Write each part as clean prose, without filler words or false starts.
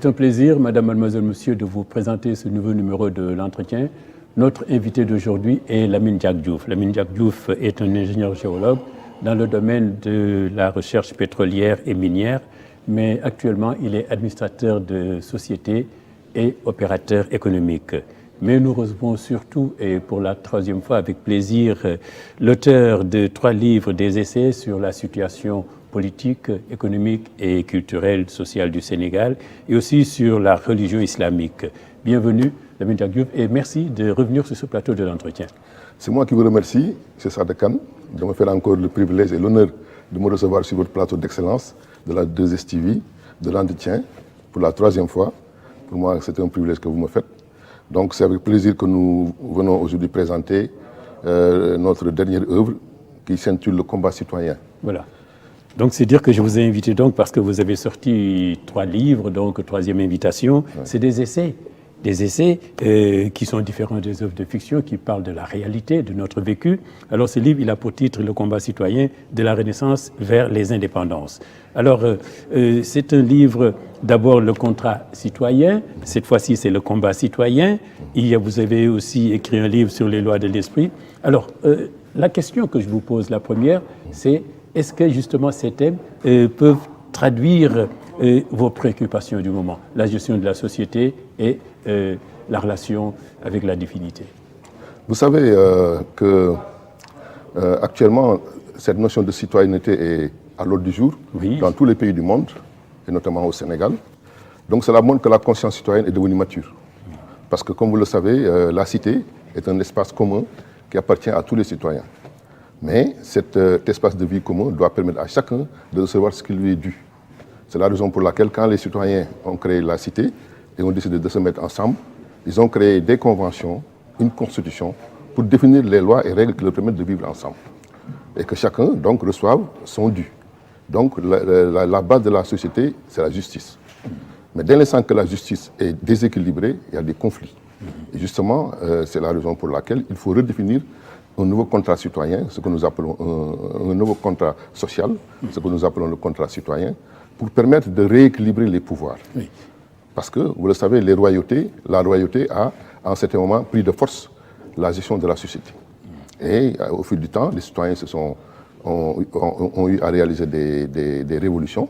C'est un plaisir, Madame, Mademoiselle, Monsieur, de vous présenter ce nouveau numéro de l'entretien. Notre invité d'aujourd'hui est Lamine Diack Diouf. Lamine Diack Diouf est un ingénieur géologue dans le domaine de la recherche pétrolière et minière, mais actuellement, il est administrateur de société et opérateur économique. Mais nous recevons surtout, et pour la troisième fois avec plaisir, l'auteur de 3 livres, des essais sur la situation politique, économique et culturelle, sociale du Sénégal, et aussi sur la religion islamique. Bienvenue, Lamine Diack Diouf, et merci de revenir sur ce plateau de l'entretien. C'est moi qui vous remercie, c'est Sada Kane, de me faire encore le privilège et l'honneur de me recevoir sur votre plateau d'excellence de la 2STV, de l'entretien, pour la 3e fois. Pour moi, c'est un privilège que vous me faites. Donc, c'est avec plaisir que nous venons aujourd'hui présenter notre dernière œuvre qui s'intitule Le combat citoyen. Voilà. Donc, c'est dire que je vous ai invité donc parce que vous avez sorti 3 livres, donc 3e invitation. Ouais. C'est des essais qui sont différents des œuvres de fiction, qui parlent de la réalité, de notre vécu. Alors, ce livre, il a pour titre Le combat citoyen de la Renaissance vers les indépendances. Alors, c'est un livre, d'abord, le contrat citoyen. Cette fois-ci, c'est le combat citoyen. Vous avez aussi écrit un livre sur les lois de l'esprit. Alors, la question que je vous pose, la première, c'est est-ce que justement ces thèmes peuvent traduire vos préoccupations du moment, la gestion de la société et la relation avec la divinité? Vous savez qu'actuellement, cette notion de citoyenneté est à l'ordre du jour dans tous les pays du monde, et notamment au Sénégal. Donc cela montre que la conscience citoyenne est devenue mature. Parce que, comme vous le savez, la cité est un espace commun qui appartient à tous les citoyens. Mais cet espace de vie commun doit permettre à chacun de recevoir ce qui lui est dû. C'est la raison pour laquelle, quand les citoyens ont créé la cité et ont décidé de se mettre ensemble, ils ont créé des conventions, une constitution, pour définir les lois et règles qui leur permettent de vivre ensemble. Et que chacun, donc, reçoive son dû. Donc, la base de la société, c'est la justice. Mais dès l'instant que la justice est déséquilibrée, il y a des conflits. Et justement, c'est la raison pour laquelle il faut redéfinir un nouveau contrat citoyen, ce que nous appelons un nouveau contrat social, ce que nous appelons le contrat citoyen, pour permettre de rééquilibrer les pouvoirs. Oui. Parce que, vous le savez, la royauté a, à un certain moment, pris de force la gestion de la société. Et au fil du temps, les citoyens ont eu à réaliser des révolutions.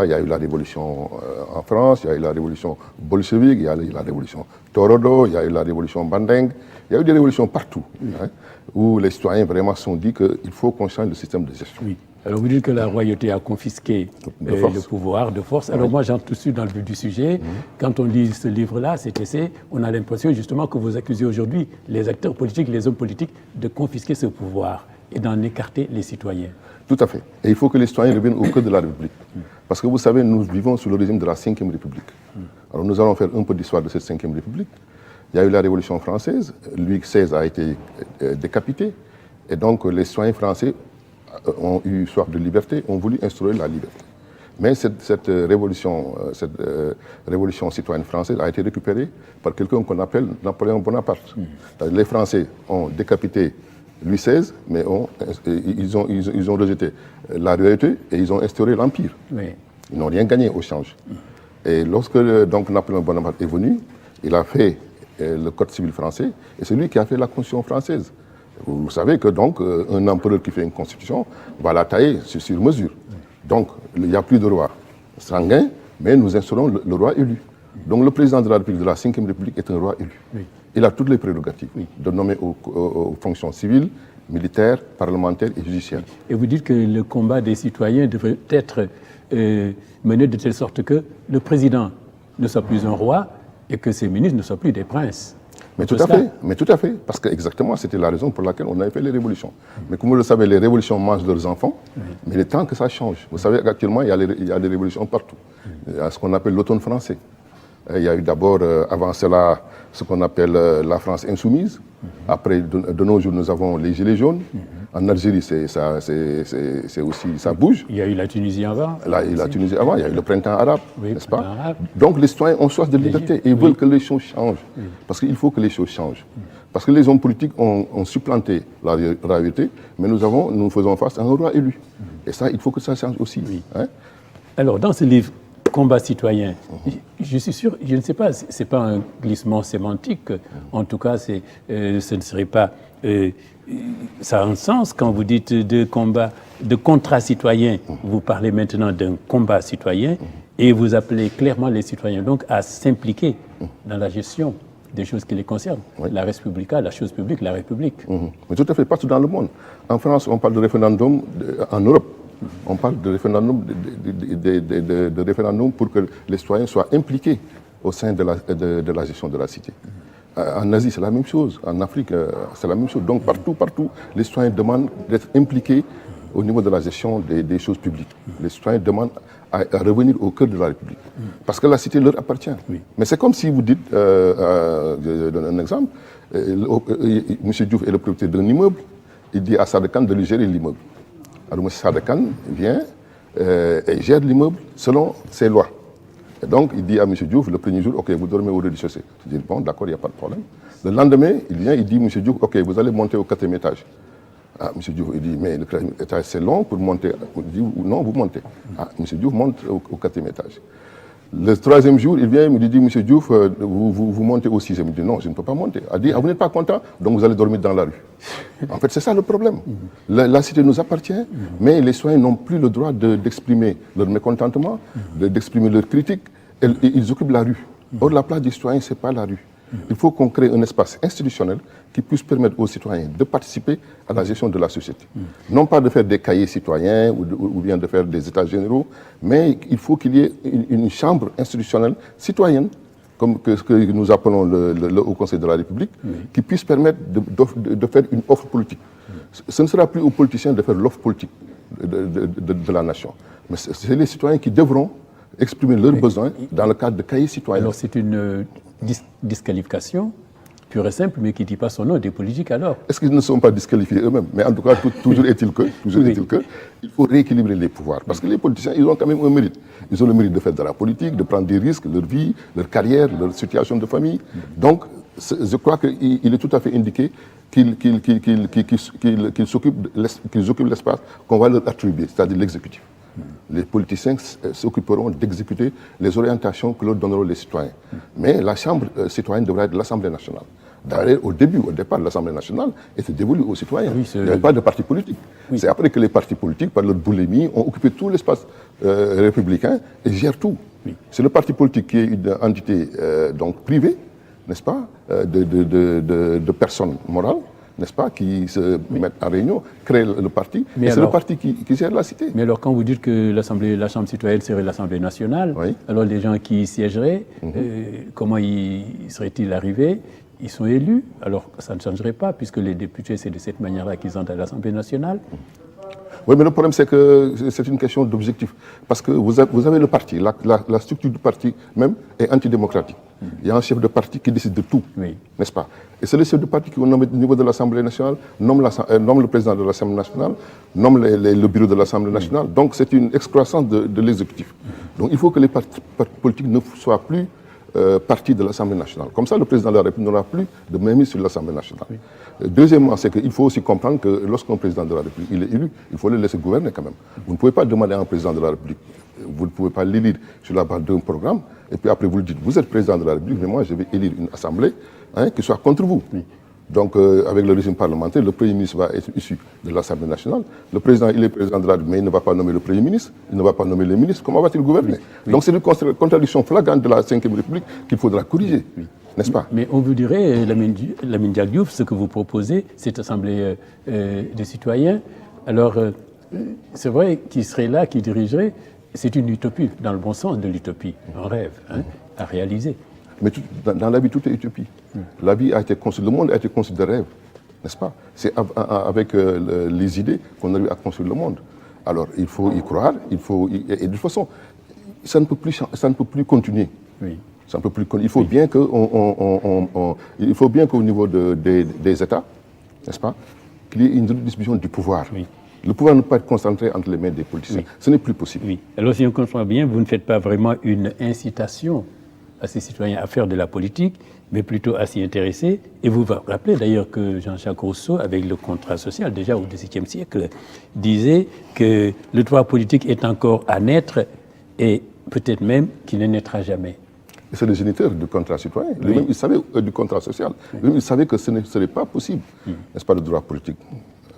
Il y a eu la révolution en France, il y a eu la révolution bolchevique, il y a eu la révolution Torodo, il y a eu la révolution Bandeng, il y a eu des révolutions partout, où les citoyens vraiment se sont dit qu'il faut qu'on change le système de gestion. Oui. Alors vous dites que la royauté a confisqué le pouvoir de force. Alors moi j'entre tout de suite dans le vif du sujet. Quand on lit ce livre-là, cet essai, on a l'impression justement que vous accusez aujourd'hui les acteurs politiques, les hommes politiques de confisquer ce pouvoir et d'en écarter les citoyens. Tout à fait. Et il faut que les citoyens reviennent au cœur de la République. Parce que vous savez, nous vivons sous le régime de la Ve République. Alors nous allons faire un peu d'histoire de cette Ve République. Il y a eu la Révolution française, Louis XVI a été décapité, et donc les citoyens français ont eu soif de liberté, ont voulu instaurer la liberté. Mais cette révolution citoyenne française a été récupérée par quelqu'un qu'on appelle Napoléon Bonaparte. Les Français ont décapité Louis XVI, mais ils ont rejeté la royauté et ils ont instauré l'Empire. Oui. Ils n'ont rien gagné au change. Et lorsque donc, Napoléon Bonaparte est venu, il a fait le Code civil français et c'est lui qui a fait la Constitution française. Vous savez que donc un empereur qui fait une constitution va la tailler sur mesure. Donc il n'y a plus de roi sanguin, mais nous instaurons le roi élu. Donc le président de la République de la Ve République est un roi élu. Oui. Il a toutes les prérogatives de nommer aux fonctions civiles, militaires, parlementaires et judiciaires. Et vous dites que le combat des citoyens devrait être mené de telle sorte que le président ne soit plus un roi et que ses ministres ne soient plus des princes. Mais tout à fait, parce que exactement c'était la raison pour laquelle on avait fait les révolutions. Mais comme vous le savez, les révolutions mangent leurs enfants, mais il est temps que ça change. Vous savez qu'actuellement, il y a des révolutions partout. Il y a ce qu'on appelle l'automne français. Il y a eu d'abord, avant cela, ce qu'on appelle la France insoumise. Après, de nos jours, nous avons les Gilets jaunes. En Algérie, c'est aussi, ça bouge. Il y a eu la Tunisie avant. Il y a eu la Tunisie avant, il y a eu le printemps arabe, n'est-ce pas? Donc les citoyens ont soif de liberté et veulent que les choses changent. Parce qu'il faut que les choses changent. Parce que les hommes politiques ont supplanté la réalité, mais nous faisons face à un roi élu. Et ça, il faut que ça change aussi. Alors, dans ce livre, combat citoyen. Je suis sûr, je ne sais pas, c'est pas un glissement sémantique. En tout cas, ce ne serait pas... ça a un sens quand vous dites de combat, de contrat citoyen. Vous parlez maintenant d'un combat citoyen et vous appelez clairement les citoyens donc à s'impliquer dans la gestion des choses qui les concernent. Oui. La res publica, la chose publique, la République. Mais tout à fait, partout dans le monde. En France, on parle de référendum, en Europe, on parle de référendum, de référendum pour que les citoyens soient impliqués au sein de la gestion de la cité. En Asie, c'est la même chose. En Afrique, c'est la même chose. Donc partout, les citoyens demandent d'être impliqués au niveau de la gestion des choses publiques. Les citoyens demandent à revenir au cœur de la République. Parce que la cité leur appartient. Oui. Mais c'est comme si vous dites, je donne un exemple, M. Diouf est le propriétaire d'un immeuble, il dit à Sada Khan de lui gérer l'immeuble. Alors M. Sada Khan vient et gère l'immeuble selon ses lois. Et donc il dit à M. Diouf, le premier jour, ok, vous dormez au rez-de-chaussée. Je dis, bon, d'accord, il n'y a pas de problème. Le lendemain, il vient, il dit, M. Diouf, ok, vous allez monter au 4e étage. Ah, M. Diouf, il dit, mais le 4e étage, c'est long pour monter. Il dit, non, vous montez. Ah, M. Diouf monte au 4e étage. Le 3e jour, il vient, il me dit, M. Diouf, vous montez au 6e. Je dis, non, je ne peux pas monter. Il dit, ah, vous n'êtes pas content, donc vous allez dormir dans la rue. En fait, c'est ça le problème. La cité nous appartient, mais les citoyens n'ont plus le droit d'exprimer leur mécontentement, d'exprimer leur critique. Ils occupent la rue. Or, la place des citoyens, ce n'est pas la rue. Il faut qu'on crée un espace institutionnel qui puisse permettre aux citoyens de participer à la gestion de la société. Non pas de faire des cahiers citoyens ou bien de faire des états généraux, mais il faut qu'il y ait une chambre institutionnelle citoyenne, comme que nous appelons le Haut Conseil de la République, qui puisse permettre de faire une offre politique. Ce ne sera plus aux politiciens de faire l'offre politique de la nation. Mais c'est les citoyens qui devront exprimer leurs besoins dans le cadre de cahiers citoyens. Alors c'est une disqualification pure et simple, mais qui ne dit pas son nom des politiques alors. Est-ce qu'ils ne sont pas disqualifiés eux-mêmes? Mais en tout cas, toujours est-il que, il faut rééquilibrer les pouvoirs. Parce que les politiciens, ils ont quand même un mérite. Ils ont le mérite de faire de la politique, de prendre des risques, leur vie, leur carrière, leur situation de famille. Donc, je crois qu'il est tout à fait indiqué qu'ils occupent l'espace qu'on va leur attribuer, c'est-à-dire l'exécutif. Les politiciens s'occuperont d'exécuter les orientations que leur donneront les citoyens. Mais la Chambre citoyenne devrait être l'Assemblée nationale. D'ailleurs, au départ, l'Assemblée nationale était dévolue aux citoyens. Oui, il n'y avait pas de parti politique. Oui. C'est après que les partis politiques, par leur boulimie, ont occupé tout l'espace républicain et gèrent tout. Oui. C'est le parti politique qui est une entité donc privée, n'est-ce pas, de personnes morales, n'est-ce pas, qui se mettent en réunion, créent le parti, et c'est le parti qui gère la cité. Mais alors, quand vous dites que la Chambre citoyenne serait l'Assemblée nationale, alors les gens qui y siégeraient, comment y seraient-ils arrivés? Ils sont élus, alors ça ne changerait pas, puisque les députés, c'est de cette manière-là qu'ils entrent à l'Assemblée nationale. Oui, mais le problème, c'est que c'est une question d'objectif. Parce que vous avez le parti, la structure du parti même est antidémocratique. Il y a un chef de parti qui décide de tout, n'est-ce pas? Et c'est le chef de parti qui, au niveau de l'Assemblée nationale, nomme le président de l'Assemblée nationale, nomme le bureau de l'Assemblée nationale. Donc c'est une excroissance de l'exécutif. Donc il faut que les partis politiques ne soient plus partie de l'Assemblée nationale. Comme ça, le président de la République n'aura plus de mainmise sur l'Assemblée nationale. Deuxièmement, c'est qu'il faut aussi comprendre que lorsqu'un président de la République il est élu, il faut le laisser gouverner quand même. Vous ne pouvez pas demander à un président de la République, vous ne pouvez pas l'élire sur la base d'un programme, et puis après vous lui dites, vous êtes président de la République, mais moi je vais élire une assemblée qui soit contre vous. Donc, avec le régime parlementaire, le Premier ministre va être issu de l'Assemblée nationale. Le président, il est président de la République, mais il ne va pas nommer le Premier ministre, il ne va pas nommer les ministres. Comment va-t-il gouverner? Donc, c'est une contradiction flagrante de la Ve République qu'il faudra corriger, n'est-ce pas? Mais on vous dirait, Lamine Diack Diouf, ce que vous proposez, cette Assemblée des citoyens, alors, c'est vrai qu'il serait là, qu'il dirigerait, c'est une utopie, dans le bon sens de l'utopie, un rêve à réaliser. Mais dans la vie, tout est utopie. La vie a été conçue, le monde a été conçu de rêves, n'est-ce pas? C'est avec les idées qu'on arrive à construire le monde. Alors, il faut y croire, et de toute façon, ça ne peut plus continuer. Ça ne peut plus, il faut bien qu'au niveau des États, n'est-ce pas, qu'il y ait une redistribution du pouvoir. Le pouvoir ne peut pas être concentré entre les mains des politiciens. Ce n'est plus possible. Alors, si on comprend bien, vous ne faites pas vraiment une incitation à ces citoyens à faire de la politique, mais plutôt à s'y intéresser. Et vous vous rappelez d'ailleurs que Jean-Jacques Rousseau, avec le contrat social, déjà au XVIIe siècle, disait que le droit politique est encore à naître et peut-être même qu'il ne naîtra jamais. C'est le géniteur du contrat citoyen. Lui-même, il savait du contrat social. Lui-même, il savait que ce ne serait pas possible, n'est-ce pas, le droit politique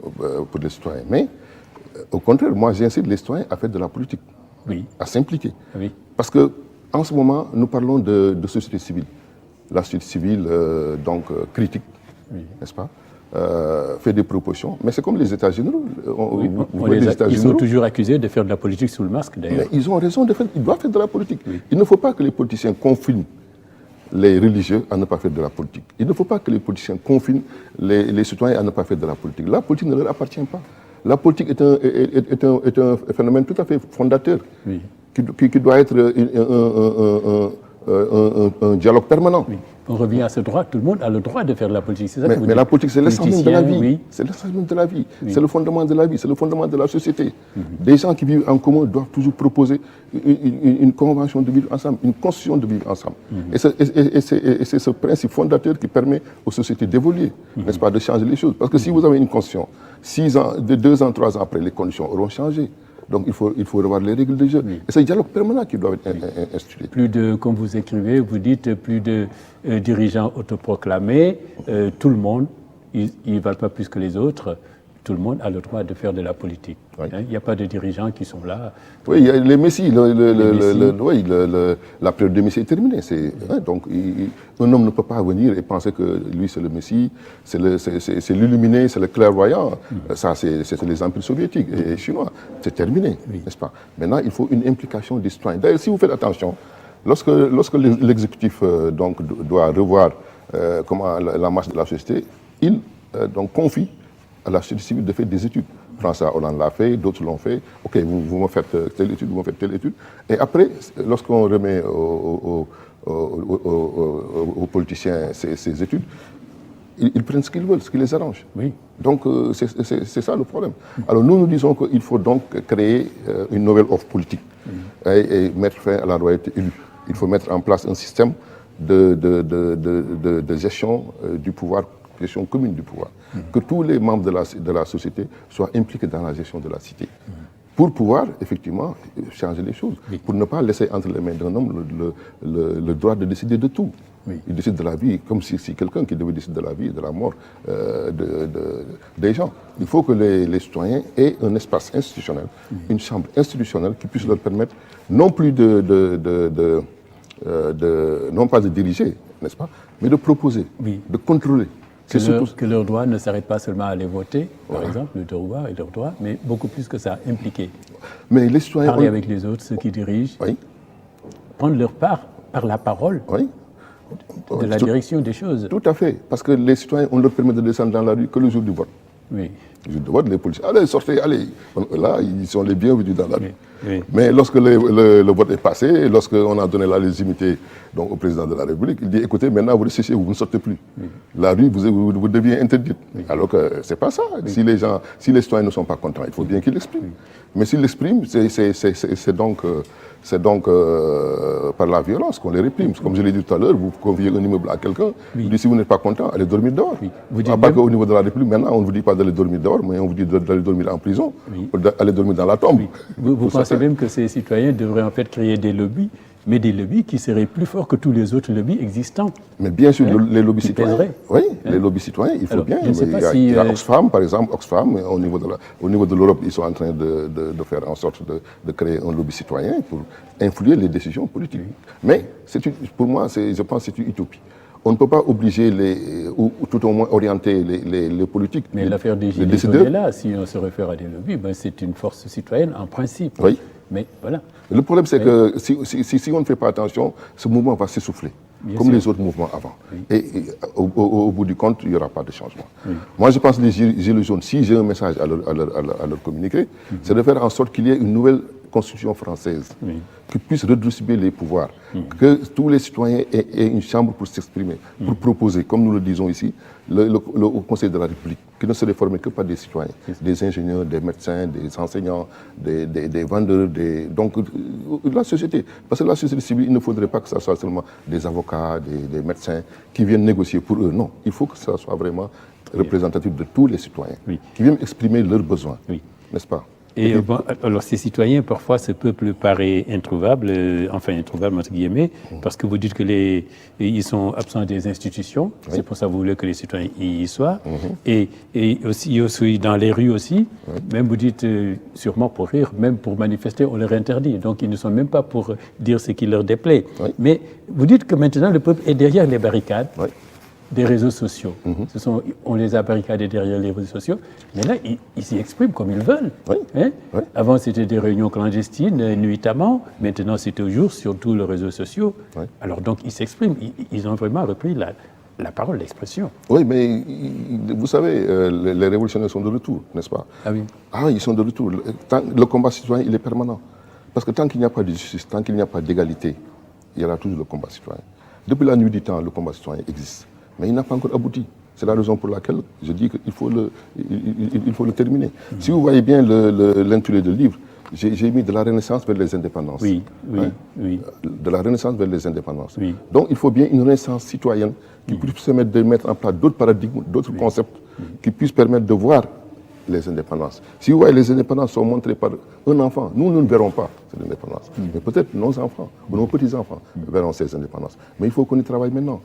pour les citoyens. Mais, au contraire, moi, j'incite les citoyens à faire de la politique, à s'impliquer. Parce qu'en ce moment, nous parlons de société civile. La société civile, critique, n'est-ce pas, fait des propositions. Mais c'est comme les États généraux. Ils sont toujours accusés de faire de la politique sous le masque, d'ailleurs. Mais ils ont raison de faire, ils doivent faire de la politique. Il ne faut pas que les politiciens confinent les religieux à ne pas faire de la politique. Il ne faut pas que les politiciens confinent les citoyens à ne pas faire de la politique. La politique ne leur appartient pas. La politique est un phénomène tout à fait fondateur qui doit être un dialogue permanent. On revient à ce droit, tout le monde a le droit de faire de la politique. Ça mais la politique, c'est l'essence même de la vie. C'est l'essence même de la vie. C'est le fondement de la vie, c'est le fondement de la société. Des gens qui vivent en commun doivent toujours proposer une convention de vivre ensemble, une constitution de vivre ensemble. Et c'est ce principe fondateur qui permet aux sociétés d'évoluer, n'est-ce pas, de changer les choses. Parce que si vous avez une constitution, 6 ans, 2 ans, 3 ans après, les conditions auront changé. Donc il faut revoir les règles du jeu. Et c'est le dialogue permanent qui doit être institué. Plus de, comme vous écrivez, vous dites, plus de dirigeants autoproclamés, tout le monde, ils ne valent pas plus que les autres, tout le monde a le droit de faire de la politique. Il n'y a pas de dirigeants qui sont là. Oui, il y a les messies. La période de Messie est terminée. Donc un homme ne peut pas venir et penser que lui c'est le Messie, c'est l'illuminé, c'est le clairvoyant. Ça, c'est les empires soviétiques et chinois. C'est terminé, n'est-ce pas? Maintenant, il faut une implication des citoyens. D'ailleurs, si vous faites attention, lorsque l'exécutif doit revoir la marche de la société, il confie à la société civile de faire des études. François Hollande l'a fait, d'autres l'ont fait. OK, vous me faites telle étude, vous me faites telle étude. Et après, lorsqu'on remet aux politiciens ces études, ils prennent ce qu'ils veulent, ce qui les arrange. Donc, c'est ça le problème. Alors, nous disons qu'il faut donc créer une nouvelle offre politique et mettre fin à la royauté élue. Il faut mettre en place un système de gestion du pouvoir, gestion commune du pouvoir. Que tous les membres de la société soient impliqués dans la gestion de la cité. Pour pouvoir, effectivement, changer les choses. Pour ne pas laisser entre les mains d'un homme le droit de décider de tout. Il décide de la vie, comme si quelqu'un qui devait décider de la vie et de la mort des gens. Il faut que les citoyens aient un espace institutionnel, une chambre institutionnelle qui puisse leur permettre non plus non pas de diriger, n'est-ce pas, mais de proposer, de contrôler. Que leur droit ne s'arrête pas seulement à aller voter, par exemple, le devoir et leur droit, mais beaucoup plus que ça, impliquer. Mais les citoyens parler avec les autres, ceux qui dirigent, prendre leur part par la parole de la direction des choses. Tout à fait, parce que les citoyens, on leur permet de descendre dans la rue que le jour du vote. Le jour du vote, les policiers, allez, sortez, allez. Là, ils sont les bienvenus dans la rue. Mais lorsque le vote est passé, lorsqu'on a donné la légitimité au président de la République, il dit, écoutez, maintenant vous restez chez vous, vous ne sortez plus. La rue vous devient interdite. Alors que ce n'est pas ça. Si les citoyens ne sont pas contents, il faut bien qu'ils l'expriment. Mais s'ils l'expriment, c'est donc par la violence qu'on les réprime. Comme je l'ai dit tout à l'heure, vous conviez un immeuble à quelqu'un, vous dites, si vous n'êtes pas content, allez dormir dehors. Pas qu'au niveau de la République, maintenant, on ne vous dit pas d'aller dormir dehors, mais on vous dit d'aller dormir en prison, d'aller dormir dans la tombe. Vous pensez même que ces citoyens devraient en fait créer des lobbies, mais des lobbies qui seraient plus forts que tous les autres lobbies existants. Mais bien sûr, les lobbies citoyens. Les lobbies citoyens, il faut bien. Il y a Oxfam, par exemple, au niveau de l'Europe, ils sont en train de faire en sorte de créer un lobby citoyen pour influer les décisions politiques. Mais pour moi, je pense que c'est une utopie. On ne peut pas obliger ou tout au moins orienter les politiques. Mais l'affaire des Gilets jaunes est là, si on se réfère à des lobbies, c'est une force citoyenne en principe. Mais voilà. Le problème, c'est que si on ne fait pas attention, ce mouvement va s'essouffler, comme les autres mouvements avant. Et au bout du compte, il n'y aura pas de changement. Moi, je pense que les Gilets jaunes, si j'ai un message à leur communiquer, c'est de faire en sorte qu'il y ait une nouvelle constitution française qui puisse redistribuer les pouvoirs, que tous les citoyens aient une chambre pour s'exprimer, pour proposer, comme nous le disons ici, le Conseil de la République, qui ne serait formé que par des citoyens, des ingénieurs, des médecins, des enseignants, des vendeurs, donc la société. Parce que la société civile, il ne faudrait pas que ce soit seulement des avocats, des médecins qui viennent négocier pour eux. Non, il faut que ça soit vraiment représentatif de tous les citoyens, qui viennent exprimer leurs besoins, n'est-ce pas? Et bon, alors ces citoyens, parfois, ce peuple paraît introuvable, enfin introuvable entre guillemets, parce que vous dites que ils sont absents des institutions. Oui. C'est pour ça que vous voulez que les citoyens y soient. Et aussi dans les rues aussi. Même vous dites sûrement pour rire, même pour manifester, on leur interdit. Donc ils ne sont même pas pour dire ce qui leur déplaît. Mais vous dites que maintenant le peuple est derrière les barricades. Des réseaux sociaux. On les a barricadés derrière les réseaux sociaux, mais là, ils s'y expriment comme ils veulent. Hein? Avant, c'était des réunions clandestines, nuitamment. Maintenant, c'est au jour sur tous les réseaux sociaux. Alors, donc, ils s'expriment. Ils ont vraiment repris la parole, l'expression. Oui, mais vous savez, les révolutionnaires sont de retour, n'est-ce pas? Ah oui. Ah, ils sont de retour. Le combat citoyen, il est permanent. Parce que tant qu'il n'y a pas de justice, tant qu'il n'y a pas d'égalité, il y aura toujours le combat citoyen. Depuis la nuit du temps, le combat citoyen existe. Mais il n'a pas encore abouti. C'est la raison pour laquelle je dis qu'il faut le terminer. Si vous voyez bien l'intitulé du livre, j'ai mis de la Renaissance vers les indépendances. Oui. De la Renaissance vers les indépendances. Donc il faut bien une Renaissance citoyenne qui puisse permettre de mettre en place d'autres paradigmes, d'autres concepts qui puissent permettre de voir les indépendances. Si vous voyez les indépendances sont montrées par un enfant, nous ne verrons pas ces indépendances. Mais peut-être nos enfants ou nos petits-enfants verront ces indépendances. Mais il faut qu'on y travaille maintenant.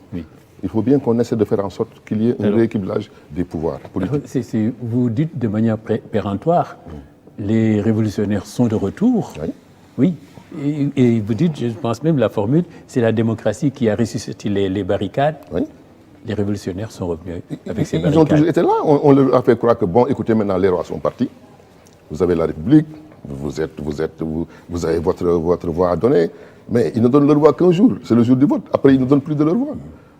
Il faut bien qu'on essaie de faire en sorte qu'il y ait un rééquilibrage des pouvoirs politiques. Vous dites de manière péremptoire, les révolutionnaires sont de retour. Oui. Et vous dites, je pense même la formule, c'est la démocratie qui a ressuscité les barricades. Les révolutionnaires sont revenus avec ces barricades. Ils ont toujours été là. On leur a fait croire que, bon, écoutez, maintenant les rois sont partis. Vous avez la République, vous avez votre voix à donner. Mais ils ne donnent leur voix qu'un jour, c'est le jour du vote. Après, ils ne donnent plus de leur voix.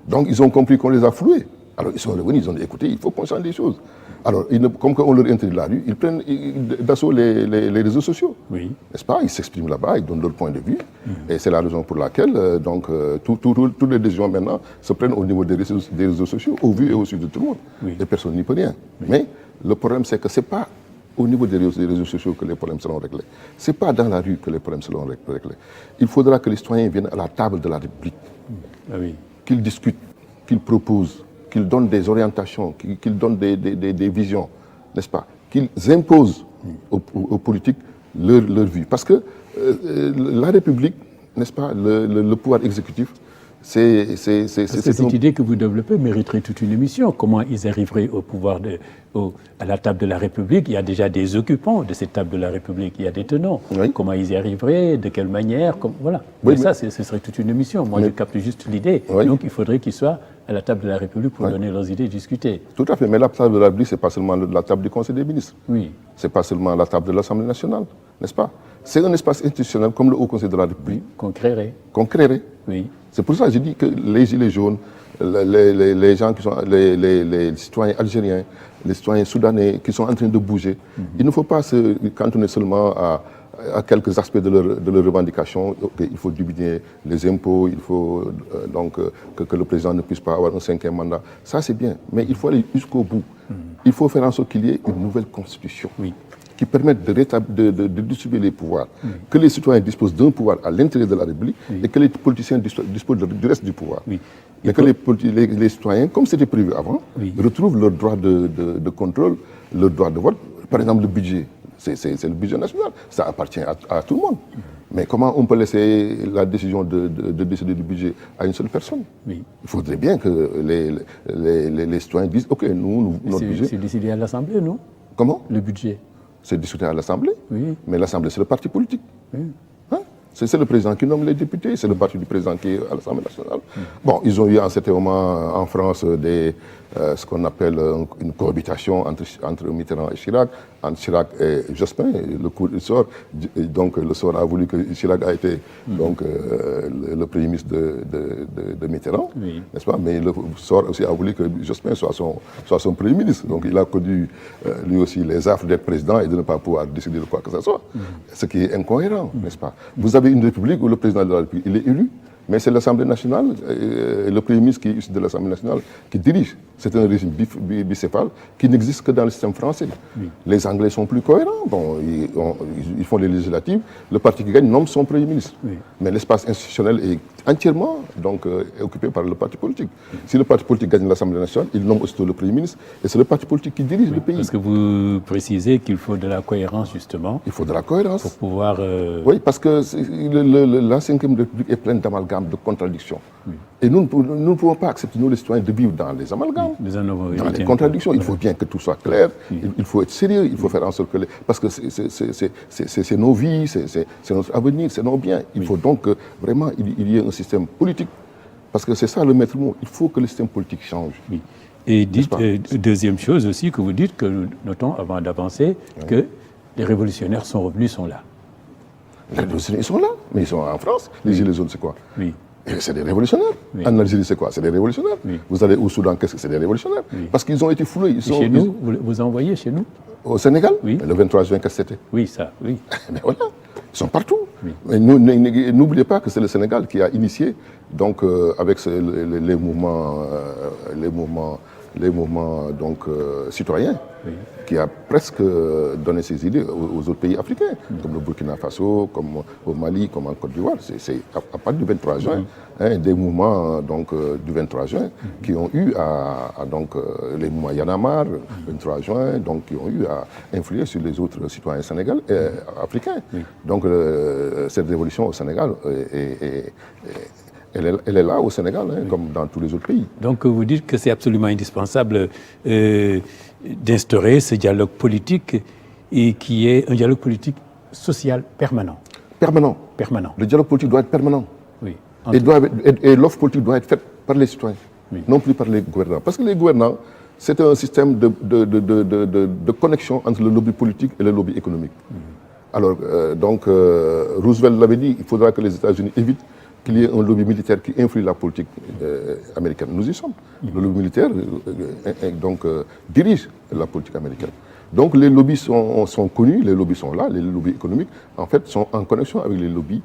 Donc, ils ont compris qu'on les a floués. Alors, ils sont revenus, ils ont dit, écoutez, il faut qu'on change les choses. Alors, comme on leur interdit la rue, ils prennent d'assaut les réseaux sociaux. N'est-ce pas? Ils s'expriment là-bas, ils donnent leur point de vue. Et c'est la raison pour laquelle, toutes les décisions maintenant se prennent au niveau des réseaux sociaux, au vu et au su de tout le monde. Et personne n'y peut rien. Mais le problème, c'est que ce n'est pas au niveau des réseaux sociaux que les problèmes seront réglés. Ce n'est pas dans la rue que les problèmes seront réglés. Il faudra que les citoyens viennent à la table de la République. Qu'ils discutent, qu'ils proposent, qu'ils donnent des orientations, qu'ils donnent des visions, n'est-ce pas? Qu'ils imposent aux politiques leur vue. Parce que la République, n'est-ce pas, le pouvoir exécutif, cette idée que vous développez mériterait toute une émission. Comment ils arriveraient au pouvoir, à la table de la République? Il y a déjà des occupants de cette table de la République, il y a des tenants. Comment ils y arriveraient? De quelle manière? Voilà. Mais ça, ce serait toute une émission. Moi, je capte juste l'idée. Donc, il faudrait qu'ils soient à la table de la République pour donner leurs idées, discuter. Tout à fait. Mais la table de la République, ce n'est pas seulement la table du Conseil des ministres. Ce n'est pas seulement la table de l'Assemblée nationale, n'est-ce pas? C'est un espace institutionnel comme le Haut Conseil de la République. Qu'on créerait. C'est pour ça que je dis que les Gilets jaunes, les gens qui sont les citoyens algériens, les citoyens soudanais qui sont en train de bouger, il ne faut pas se cantonner seulement à quelques aspects de leur revendication. Il faut diminuer les impôts, il faut donc que le président ne puisse pas avoir un 5e mandat. Ça, c'est bien, mais il faut aller jusqu'au bout. Il faut faire en sorte qu'il y ait une nouvelle constitution qui permette de distribuer les pouvoirs, que les citoyens disposent d'un pouvoir à l'intérieur de la République et que les politiciens disposent du reste du pouvoir. Et que les citoyens, comme c'était prévu avant, retrouvent leur droit de contrôle, leur droit de vote. Par exemple, le budget, c'est le budget national, ça appartient à tout le monde. Mais comment on peut laisser la décision de décider du budget à une seule personne? Il faudrait bien que les citoyens disent, OK, notre budget... C'est décidé à l'Assemblée, non? Comment? Le budget. C'est discuté à l'Assemblée, mais l'Assemblée, c'est le parti politique. C'est le président qui nomme les députés, c'est le parti du président qui est à l'Assemblée nationale. Bon, ils ont eu en certain moment en France ce qu'on appelle une cohabitation entre Mitterrand et Chirac, entre Chirac et Jospin. Le coup du sort, donc le sort a voulu que Chirac a été donc, le premier ministre de Mitterrand, n'est-ce pas? Mais le sort aussi a voulu que Jospin soit son premier ministre. Donc il a connu lui aussi les affres d'être président et de ne pas pouvoir décider de quoi que ce soit. Ce qui est incohérent, n'est-ce pas? Vous avez une république où le président de la République, il est élu, mais c'est l'Assemblée nationale, le Premier ministre qui est issu de l'Assemblée nationale, qui dirige. C'est un régime bicéphale qui n'existe que dans le système français. Les Anglais sont plus cohérents. Bon, ils font les législatives. Le parti qui gagne nomme son Premier ministre. Mais l'espace institutionnel est entièrement est occupé par le parti politique. Si le parti politique gagne l'Assemblée nationale, il nomme aussitôt le Premier ministre et c'est le parti politique qui dirige le pays. Parce que vous précisez qu'il faut de la cohérence, justement. Il faut de la cohérence. Pour pouvoir... Oui, parce que la Ve République est pleine d'amalgames, de contradictions. Oui. Et nous ne pouvons pas accepter, nous les citoyens, de vivre dans les amalgames, dans les contradictions. Il faut bien que tout soit clair, il faut être sérieux, il faut faire en sorte que... Parce que c'est nos vies, c'est notre avenir, c'est nos biens. Il faut donc que, vraiment, il y ait un système politique. Parce que c'est ça le maître mot. Il faut que le système politique change. Oui. Et dites, deuxième chose aussi que vous dites, que notons avant d'avancer, que les révolutionnaires sont revenus, sont là. Les révolutionnaires, ils sont là, mais ils sont en France. Les Gilets jaunes, c'est quoi? Oui. C'est des révolutionnaires. Oui. En Algérie, c'est quoi? C'est des révolutionnaires. Oui. Vous allez au Soudan, qu'est-ce que c'est? Des révolutionnaires. Oui. Parce qu'ils ont été foulés. Chez nous, vous envoyez chez nous? Au Sénégal? Oui. Le 23 juin, qu'est-ce que c'était? Oui, ça, oui. Mais voilà, ils sont partout. Oui. Mais n'oubliez pas que c'est le Sénégal qui a initié, donc, avec les mouvements citoyens, oui, qui a presque donné ses idées aux autres pays africains, comme le Burkina Faso, comme au Mali, comme en Côte d'Ivoire. C'est à partir du 23 juin, des mouvements du 23 juin qui ont eu les mouvements Yanamar, 23 juin, donc qui ont eu à influer sur les autres citoyens sénégalais, africains. Oui. Donc cette révolution au Sénégal elle est là au Sénégal, comme dans tous les autres pays. Donc vous dites que c'est absolument indispensable d'instaurer ce dialogue politique et qui est un dialogue politique social permanent. Permanent. Permanent. Le dialogue politique doit être permanent. Oui. Et l'offre politique doit être faite par les citoyens, non plus par les gouvernants. Parce que les gouvernants, c'est un système de connexion entre le lobby politique et le lobby économique. Alors, Roosevelt l'avait dit, il faudra que les États-Unis évitent qu'il y ait un lobby militaire qui influe la politique américaine. Nous y sommes. Le lobby militaire dirige la politique américaine. Donc les lobbies sont connus, les lobbies sont là, les lobbies économiques, en fait, sont en connexion avec les lobbies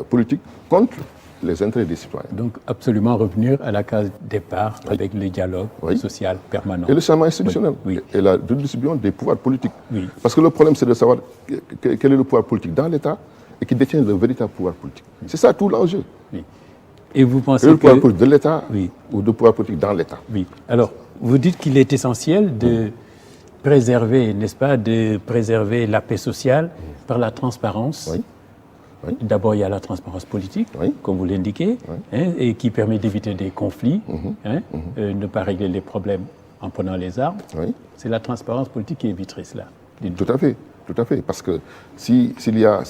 politiques contre les intérêts des citoyens. Donc absolument revenir à la case départ avec le dialogue social permanent. Et le changement institutionnel, et la redistribution des pouvoirs politiques. Oui. Parce que le problème, c'est de savoir quel est le pouvoir politique dans l'État et qui détient le véritable pouvoir politique. Oui. C'est ça tout l'enjeu. Oui. Et vous pensez le pouvoir politique de l'État ou le pouvoir politique dans l'État. Oui. Alors, vous dites qu'il est essentiel de préserver, n'est-ce pas, de préserver la paix sociale par la transparence. Oui. Oui. D'abord, il y a la transparence politique, comme vous l'indiquez, et qui permet d'éviter des conflits, ne pas régler les problèmes en prenant les armes. Oui. C'est la transparence politique qui éviterait cela. Tout à fait. Tout à fait, parce que s'il y a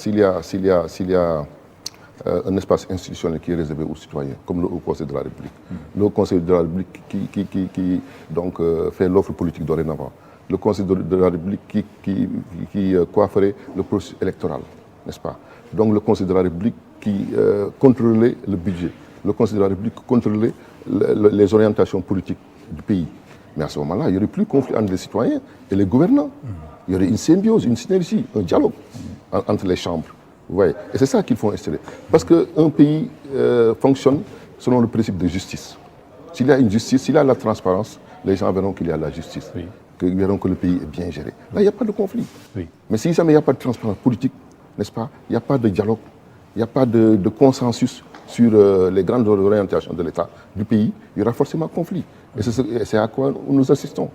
un espace institutionnel qui est réservé aux citoyens, comme le Haut Conseil de la République, le Haut Conseil de la République qui fait l'offre politique dorénavant, le Conseil de la République qui coifferait le processus électoral, n'est-ce pas? Donc le Conseil de la République qui contrôlait le budget, le Conseil de la République qui contrôlait les orientations politiques du pays. Mais à ce moment-là, il n'y aurait plus de conflit entre les citoyens et les gouvernants. Il y aurait une symbiose, une synergie, un dialogue entre les chambres. Vous voyez. Et c'est ça qu'il faut installer. Parce qu'un pays fonctionne selon le principe de justice. S'il y a une justice, s'il y a la transparence, les gens verront qu'il y a la justice, qu'ils verront que le pays est bien géré. Là, il n'y a pas de conflit. Oui. Mais si jamais il n'y a pas de transparence politique, n'est-ce pas? Il n'y a pas de dialogue, il n'y a pas de consensus sur les grandes orientations de l'État, du pays, il y aura forcément conflit. Et c'est à quoi nous assistons.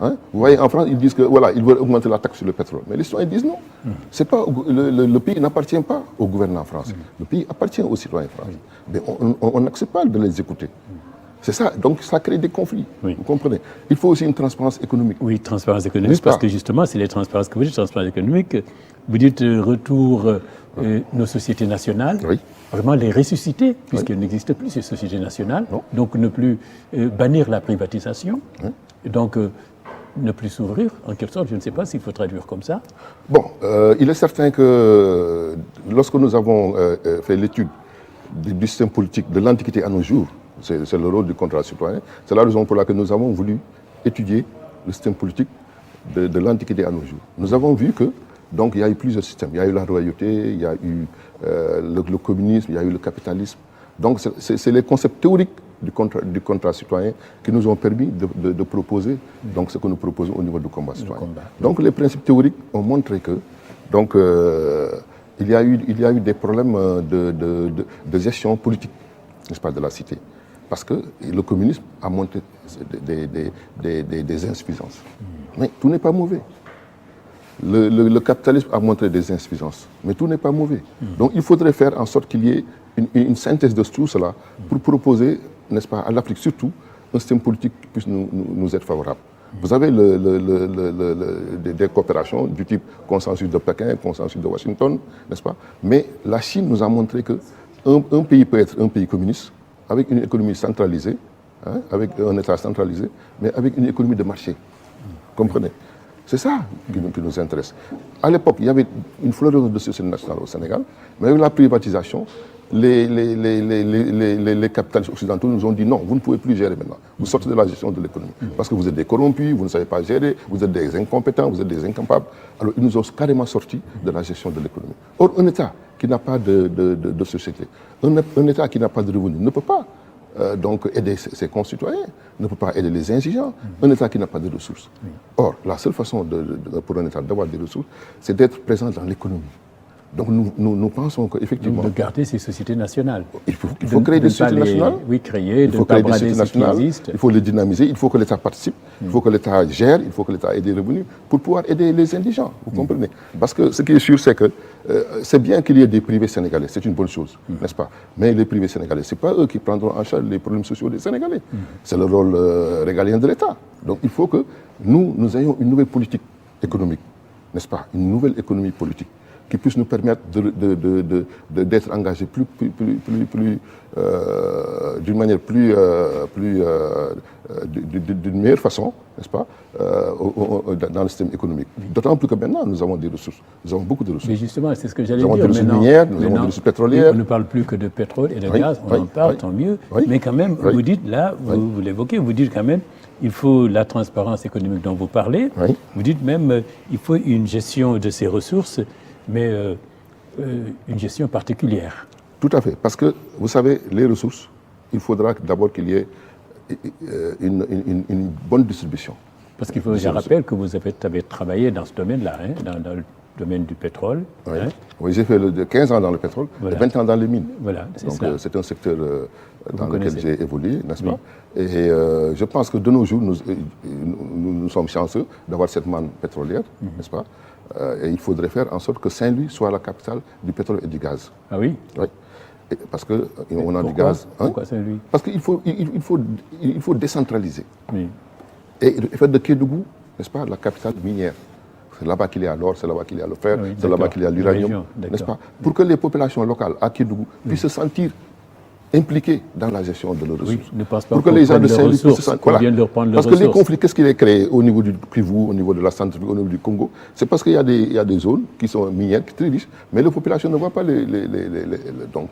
Hein? Vous voyez, en France, ils disent que voilà, ils veulent augmenter la taxe sur le pétrole. Mais les citoyens disent non. C'est pas, le pays n'appartient pas au gouvernement français. Le pays appartient aux citoyens français. Mais on n'accepte pas de les écouter. C'est ça, donc ça crée des conflits, vous comprenez. Il faut aussi une transparence économique. Oui, transparence économique, parce que justement, c'est les transparences que vous dites, transparence économique. Vous dites retour nos sociétés nationales, vraiment les ressusciter, puisqu'elles n'existent plus, ces sociétés nationales. Non. Donc ne plus bannir la privatisation, donc ne plus s'ouvrir, en quelque sorte, je ne sais pas s'il faut traduire comme ça. Bon, il est certain que lorsque nous avons fait l'étude du système politique de l'Antiquité à nos jours, c'est le rôle du contrat citoyen. C'est la raison pour laquelle nous avons voulu étudier le système politique de l'Antiquité à nos jours. Nous avons vu que, donc, il y a eu plusieurs systèmes. Il y a eu la royauté, il y a eu le communisme, il y a eu le capitalisme. Donc, c'est les concepts théoriques du contrat citoyen qui nous ont permis de proposer donc, ce que nous proposons au niveau du combat citoyen. Donc, les principes théoriques ont montré que, donc, il y a eu des problèmes de gestion politique, n'est-ce pas, de la cité. Parce que le communisme a montré des insuffisances. Mais tout n'est pas mauvais. Le capitalisme a montré des insuffisances, mais tout n'est pas mauvais. Donc il faudrait faire en sorte qu'il y ait une synthèse de tout cela pour proposer, n'est-ce pas, à l'Afrique surtout, un système politique qui puisse nous être favorable. Vous avez des coopérations du type consensus de Pékin, consensus de Washington, n'est-ce pas? Mais la Chine nous a montré qu'un pays peut être un pays communiste, avec une économie centralisée, hein, avec un État centralisé, mais avec une économie de marché. Comprenez? C'est ça qui nous intéresse. À l'époque, il y avait une floraison de société nationale au Sénégal, mais avec la privatisation, les capitalistes occidentaux nous ont dit non, vous ne pouvez plus gérer maintenant. Vous sortez de la gestion de l'économie. Parce que vous êtes des corrompus, vous ne savez pas gérer, vous êtes des incompétents, vous êtes des incapables. Alors ils nous ont carrément sortis de la gestion de l'économie. Or, un État qui n'a pas de société, un État qui n'a pas de revenus ne peut pas donc aider ses concitoyens, ne peut pas aider les indigents, un État qui n'a pas de ressources. Or, la seule façon pour un État d'avoir des ressources, c'est d'être présent dans l'économie. Donc nous pensons qu'effectivement... De garder ces sociétés nationales. Il faut créer des sociétés nationales. Oui, créer, il faut créer des sociétés nationales, il faut les dynamiser, il faut que l'État participe, il faut que l'État gère, il faut que l'État ait des revenus pour pouvoir aider les indigents, vous comprenez? Parce que ce qui est sûr, c'est que c'est bien qu'il y ait des privés sénégalais, c'est une bonne chose, n'est-ce pas? Mais les privés sénégalais, ce n'est pas eux qui prendront en charge les problèmes sociaux des Sénégalais. C'est le rôle régalien de l'État. Donc il faut que nous ayons une nouvelle politique économique, n'est-ce pas? Une nouvelle économie politique qui puisse nous permettre d'être engagés d'une manière d'une meilleure façon, n'est-ce pas, dans le système économique. D'autant plus que maintenant, nous avons des ressources. Nous avons beaucoup de ressources. Mais justement, c'est ce que j'allais dire. Nous avons des ressources minières, nous avons des ressources pétrolières. On ne parle plus que de pétrole et de gaz, on en parle, tant mieux. Mais quand même, vous dites, là, vous l'évoquez, vous dites quand même, il faut la transparence économique dont vous parlez. Vous dites même, il faut une gestion de ces ressources, mais une gestion particulière. Tout à fait, parce que, vous savez, les ressources, il faudra d'abord qu'il y ait une bonne distribution. Parce qu'il faut, je rappelle que vous avez travaillé dans ce domaine-là, hein, dans le domaine du pétrole. Oui, oui, j'ai fait 15 ans dans le pétrole et 20 ans dans les mines. Voilà, donc c'est un secteur dans lequel j'ai évolué, n'est-ce pas? Et je pense que de nos jours, nous sommes chanceux d'avoir cette manne pétrolière, n'est-ce pas? Et il faudrait faire en sorte que Saint-Louis soit la capitale du pétrole et du gaz. Ah oui? Oui. Parce qu'on a du gaz. Pourquoi Saint-Louis? Parce qu'il faut décentraliser. Oui. Et faire de Kédougou, n'est-ce pas, la capitale minière. C'est là-bas qu'il y a l'or, c'est là-bas qu'il y a le fer, c'est là-bas qu'il y a l'uranium, n'est-ce pas? Pour que les populations locales à Kédougou puissent se sentir impliqués dans la gestion de leurs ressources. Oui, ne passe pas pour que les gens de Saint-Louis puissent se sentir... Parce que les conflits, qu'est-ce qu'il est créé au niveau du Kivu, au niveau de la Centrafrique, au niveau du Congo? C'est parce qu'il y a des zones qui sont minières, très riches, mais les populations ne voient pas donc,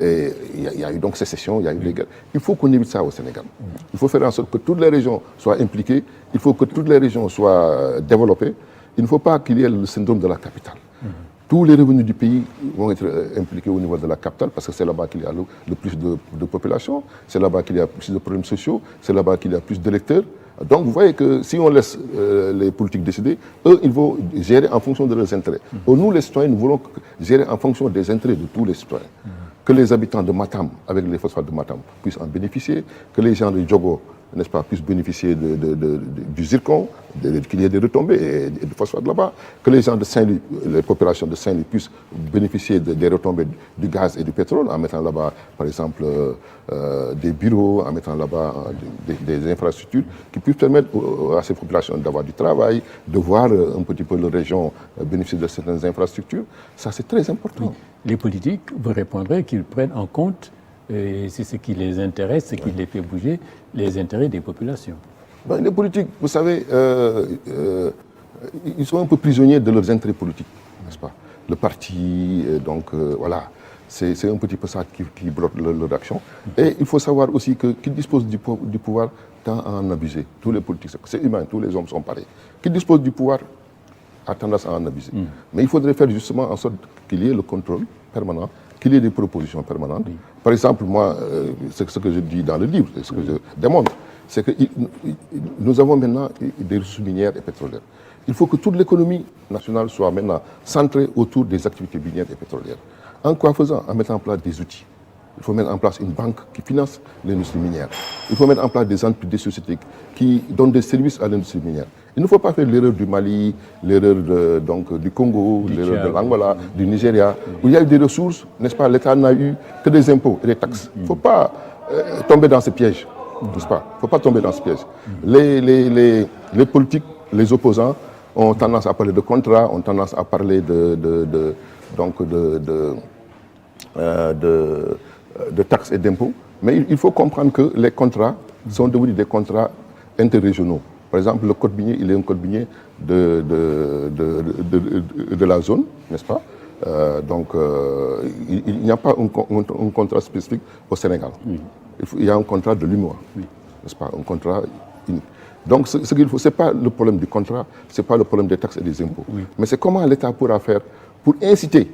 il y a eu donc sécession, il y a eu des guerres. Il faut qu'on évite ça au Sénégal. Il faut faire en sorte que toutes les régions soient impliquées, il faut que toutes les régions soient développées. Il ne faut pas qu'il y ait le syndrome de la capitale. Tous les revenus du pays vont être impliqués au niveau de la capitale parce que c'est là-bas qu'il y a le plus de population, c'est là-bas qu'il y a plus de problèmes sociaux, c'est là-bas qu'il y a plus d'électeurs. Donc vous voyez que si on laisse les politiques décider, eux, ils vont gérer en fonction de leurs intérêts. Nous, les citoyens, nous voulons gérer en fonction des intérêts de tous les citoyens. Que les habitants de Matam, avec les phosphates de Matam, puissent en bénéficier, que les gens de Diogo, n'est-ce pas, puissent bénéficier du zircon, qu'il y ait des retombées et du phosphate là-bas, que les gens de Saint-Louis, les populations de Saint-Louis puissent bénéficier des retombées du gaz et du pétrole en mettant là-bas, par exemple, des bureaux, en mettant là-bas des infrastructures qui puissent permettre à ces populations d'avoir du travail, de voir un petit peu leur région bénéficier de certaines infrastructures. Ça, c'est très important. Oui. Les politiques, vous répondrez qu'ils prennent en compte, et c'est ce qui les intéresse, ce qui les fait bouger, les intérêts des populations. Ben, les politiques, vous savez, ils sont un peu prisonniers de leurs intérêts politiques, n'est-ce pas? Le parti, donc voilà, c'est un petit peu ça qui bloque leur action. Et il faut savoir aussi qu'ils disposent du pouvoir tant à en abuser. Tous les politiques, c'est humain, tous les hommes sont pareils. Qu'ils disposent du pouvoir a tendance à en abuser. Mais il faudrait faire justement en sorte qu'il y ait le contrôle permanent, qu'il y ait des propositions permanentes. Oui. Par exemple, moi, c'est ce que je dis dans le livre, ce que je démontre, c'est que nous avons maintenant des ressources minières et pétrolières. Il faut que toute l'économie nationale soit maintenant centrée autour des activités minières et pétrolières. En quoi faisant? En mettant en place des outils. Il faut mettre en place une banque qui finance l'industrie minière. Il faut mettre en place des entreprises, des sociétés qui donnent des services à l'industrie minière. Il ne faut pas faire l'erreur du Mali, l'erreur du Congo, l'erreur de l'Angola, du Nigeria, où il y a eu des ressources, n'est-ce pas? L'État n'a eu que des impôts et des taxes. Il ne faut pas tomber dans ce piège, n'est-ce pas? Il ne faut pas tomber dans ce piège. Les politiques, les opposants ont tendance à parler de contrats, ont tendance à parler de taxes et d'impôts, mais il faut comprendre que les contrats sont devenus des contrats interrégionaux. Par exemple, le code minier, il est un code minier de la zone, n'est-ce pas? Il n'y a pas un contrat spécifique au Sénégal. Oui. Il y a un contrat de l'UMOA, oui, n'est-ce pas? Un contrat unique. Donc, ce qu'il faut, ce n'est pas le problème du contrat, ce n'est pas le problème des taxes et des impôts, oui, mais c'est comment l'État pourra faire pour inciter,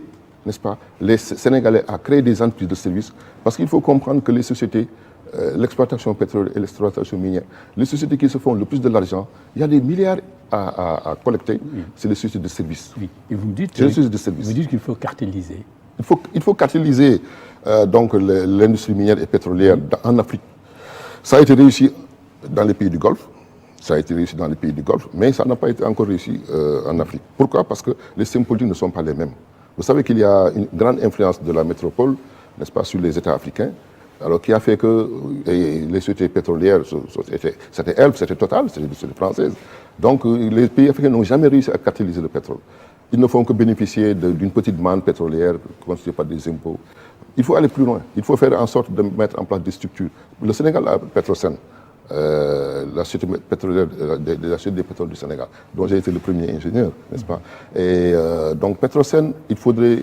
n'est-ce pas, les Sénégalais à créer des entreprises de services, parce qu'il faut comprendre que les sociétés, l'exploitation pétrolière et l'exploitation minière, les sociétés qui se font le plus de l'argent, il y a des milliards à collecter, oui, c'est les sociétés de services. Oui. Et vous me dites, qu'il faut cartéliser. Il faut cartéliser l'industrie minière et pétrolière en Afrique. Ça a été réussi dans les pays du Golfe, mais ça n'a pas été encore réussi en Afrique. Pourquoi? Parce que les systèmes politiques ne sont pas les mêmes. Vous savez qu'il y a une grande influence de la métropole, n'est-ce pas, sur les États africains, alors qui a fait que les sociétés pétrolières, c'était Elf, c'était Total, c'était des sociétés françaises. Donc les pays africains n'ont jamais réussi à catalyser le pétrole. Ils ne font que bénéficier d'une petite manne pétrolière constituée par des impôts. Il faut aller plus loin. Il faut faire en sorte de mettre en place des structures. Le Sénégal a Petrosen, la société pétrolière, la société des pétroles du Sénégal, dont j'ai été le premier ingénieur, n'est-ce pas? Et donc Petrosen, il faudrait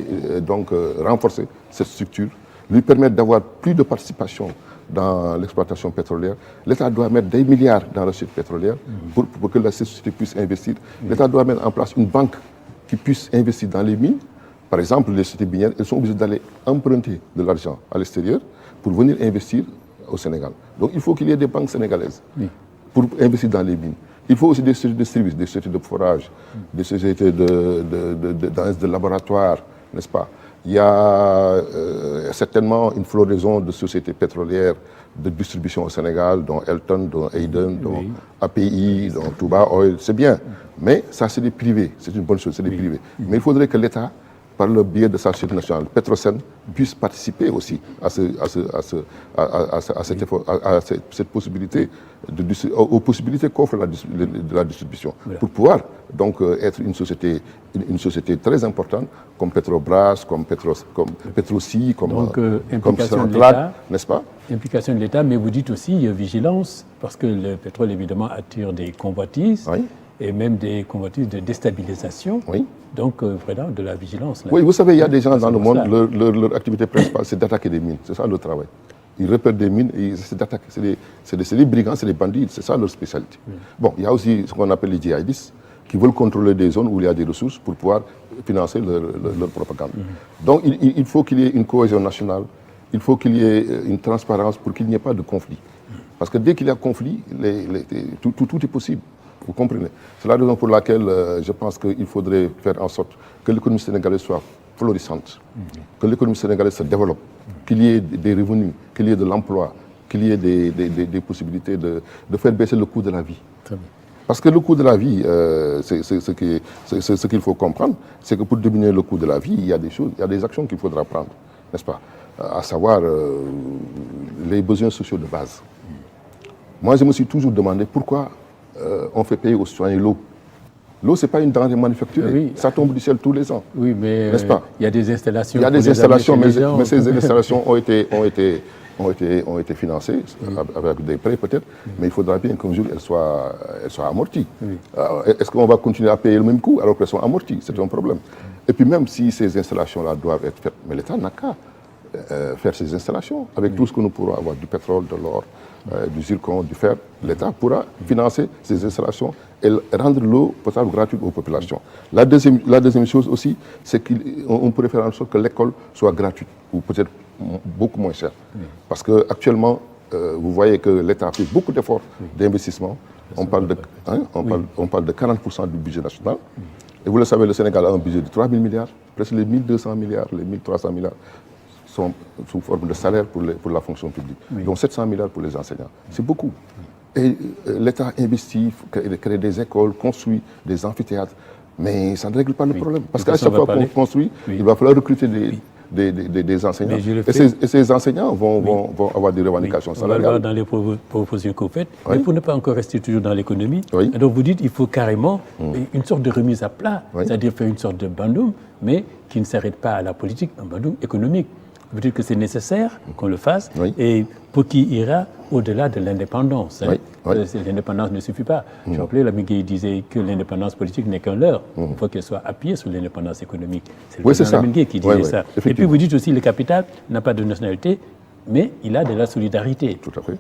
renforcer cette structure, lui permettre d'avoir plus de participation dans l'exploitation pétrolière. L'État doit mettre des milliards dans la société pétrolière pour que la société puisse investir. L'État doit mettre en place une banque qui puisse investir dans les mines. Par exemple, les sociétés minières, elles sont obligées d'aller emprunter de l'argent à l'extérieur pour venir investir au Sénégal. Donc il faut qu'il y ait des banques sénégalaises pour investir dans les mines. Il faut aussi des sociétés de services, des sociétés de forage, des sociétés de laboratoire, n'est-ce pas? Il y a certainement une floraison de sociétés pétrolières de distribution au Sénégal, dont Elton, dont Aiden, dont API, dont Touba Oil, c'est bien. Mais ça, c'est des privés, c'est une bonne chose, c'est des privés. Mais il faudrait que l'État, par le biais de sa société nationale, Petrosen, puisse participer aussi à cette possibilité, aux possibilités qu'offre la distribution, pour pouvoir donc être une société très importante, comme Petrobras, comme Petrosi, comme Central, n'est-ce pas? Implication de l'État, mais vous dites aussi vigilance, parce que le pétrole, évidemment, attire des convoitises. Oui. Et même des convoitises de déstabilisation. Oui. Donc, vraiment, de la vigilance. Là. Oui, vous savez, il y a des gens dans le monde, leur activité principale, c'est d'attaquer des mines. C'est ça leur travail. Ils repèrent des mines et ils essaient d'attaquer. C'est des brigands, c'est des bandits, c'est ça leur spécialité. Oui. Bon, il y a aussi ce qu'on appelle les djihadistes, qui veulent contrôler des zones où il y a des ressources pour pouvoir financer leur propagande. Donc, il faut qu'il y ait une cohésion nationale, il faut qu'il y ait une transparence pour qu'il n'y ait pas de conflit. Parce que dès qu'il y a conflit, tout est possible. Vous comprenez? C'est la raison pour laquelle je pense qu'il faudrait faire en sorte que l'économie sénégalaise soit florissante, que l'économie sénégalaise se développe, qu'il y ait des revenus, qu'il y ait de l'emploi, qu'il y ait des possibilités de faire baisser le coût de la vie. Parce que le coût de la vie, ce qu'il faut comprendre, c'est que pour diminuer le coût de la vie, il y a des choses, il y a des actions qu'il faudra prendre, n'est-ce pas? À savoir les besoins sociaux de base. Moi, je me suis toujours demandé pourquoi on fait payer aux citoyens l'eau. L'eau, ce n'est pas une denrée manufacturée. Oui. Ça tombe du ciel tous les ans. Oui, mais n'est-ce pas? Il y a des installations. Il y a des installations, mais ces installations ont été financées avec des prêts peut-être, mais il faudra bien qu'un jour elles soient amorties. Oui. Est-ce qu'on va continuer à payer le même coût alors qu'elles sont amorties? C'est un problème. Et puis même si ces installations-là doivent être faites, mais l'État n'a qu'à faire ces installations avec tout ce que nous pourrons avoir, du pétrole, de l'or, du zircon, du fer. L'État pourra financer ces installations et rendre l'eau potable gratuite aux populations. La deuxième chose aussi, c'est qu'on pourrait faire en sorte que l'école soit gratuite ou peut-être beaucoup moins chère. Parce qu'actuellement, vous voyez que l'État a fait beaucoup d'efforts d'investissement. On parle de 40% du budget national. Et vous le savez, le Sénégal a un budget de 3 000 milliards, presque les 1 200 milliards, les 1 300 milliards sont sous forme de salaire pour la fonction publique. Donc 700 milliards pour les enseignants. C'est beaucoup. Et l'État investit, crée des écoles, construit des amphithéâtres, mais ça ne règle pas le problème. Parce qu'à chaque fois qu'on construit, il va falloir recruter des enseignants. Et ces enseignants vont avoir des revendications salariales. On va voir dans les propositions que vous faites. Mais pour ne pas encore rester toujours dans l'économie, donc vous dites qu'il faut carrément une sorte de remise à plat, c'est-à-dire faire une sorte de bandoum, mais qui ne s'arrête pas à la politique, un bandoum économique. Vous dites que c'est nécessaire qu'on le fasse, et pour qui ira au-delà de l'indépendance. L'indépendance ne suffit pas. Je rappelais, Lamine disait que l'indépendance politique n'est qu'un leurre. Il faut qu'elle soit appuyée sur l'indépendance économique. C'est le président Lamine qui disait ça. Et puis vous dites aussi que le capital n'a pas de nationalité, mais il a de la solidarité. Tout à fait.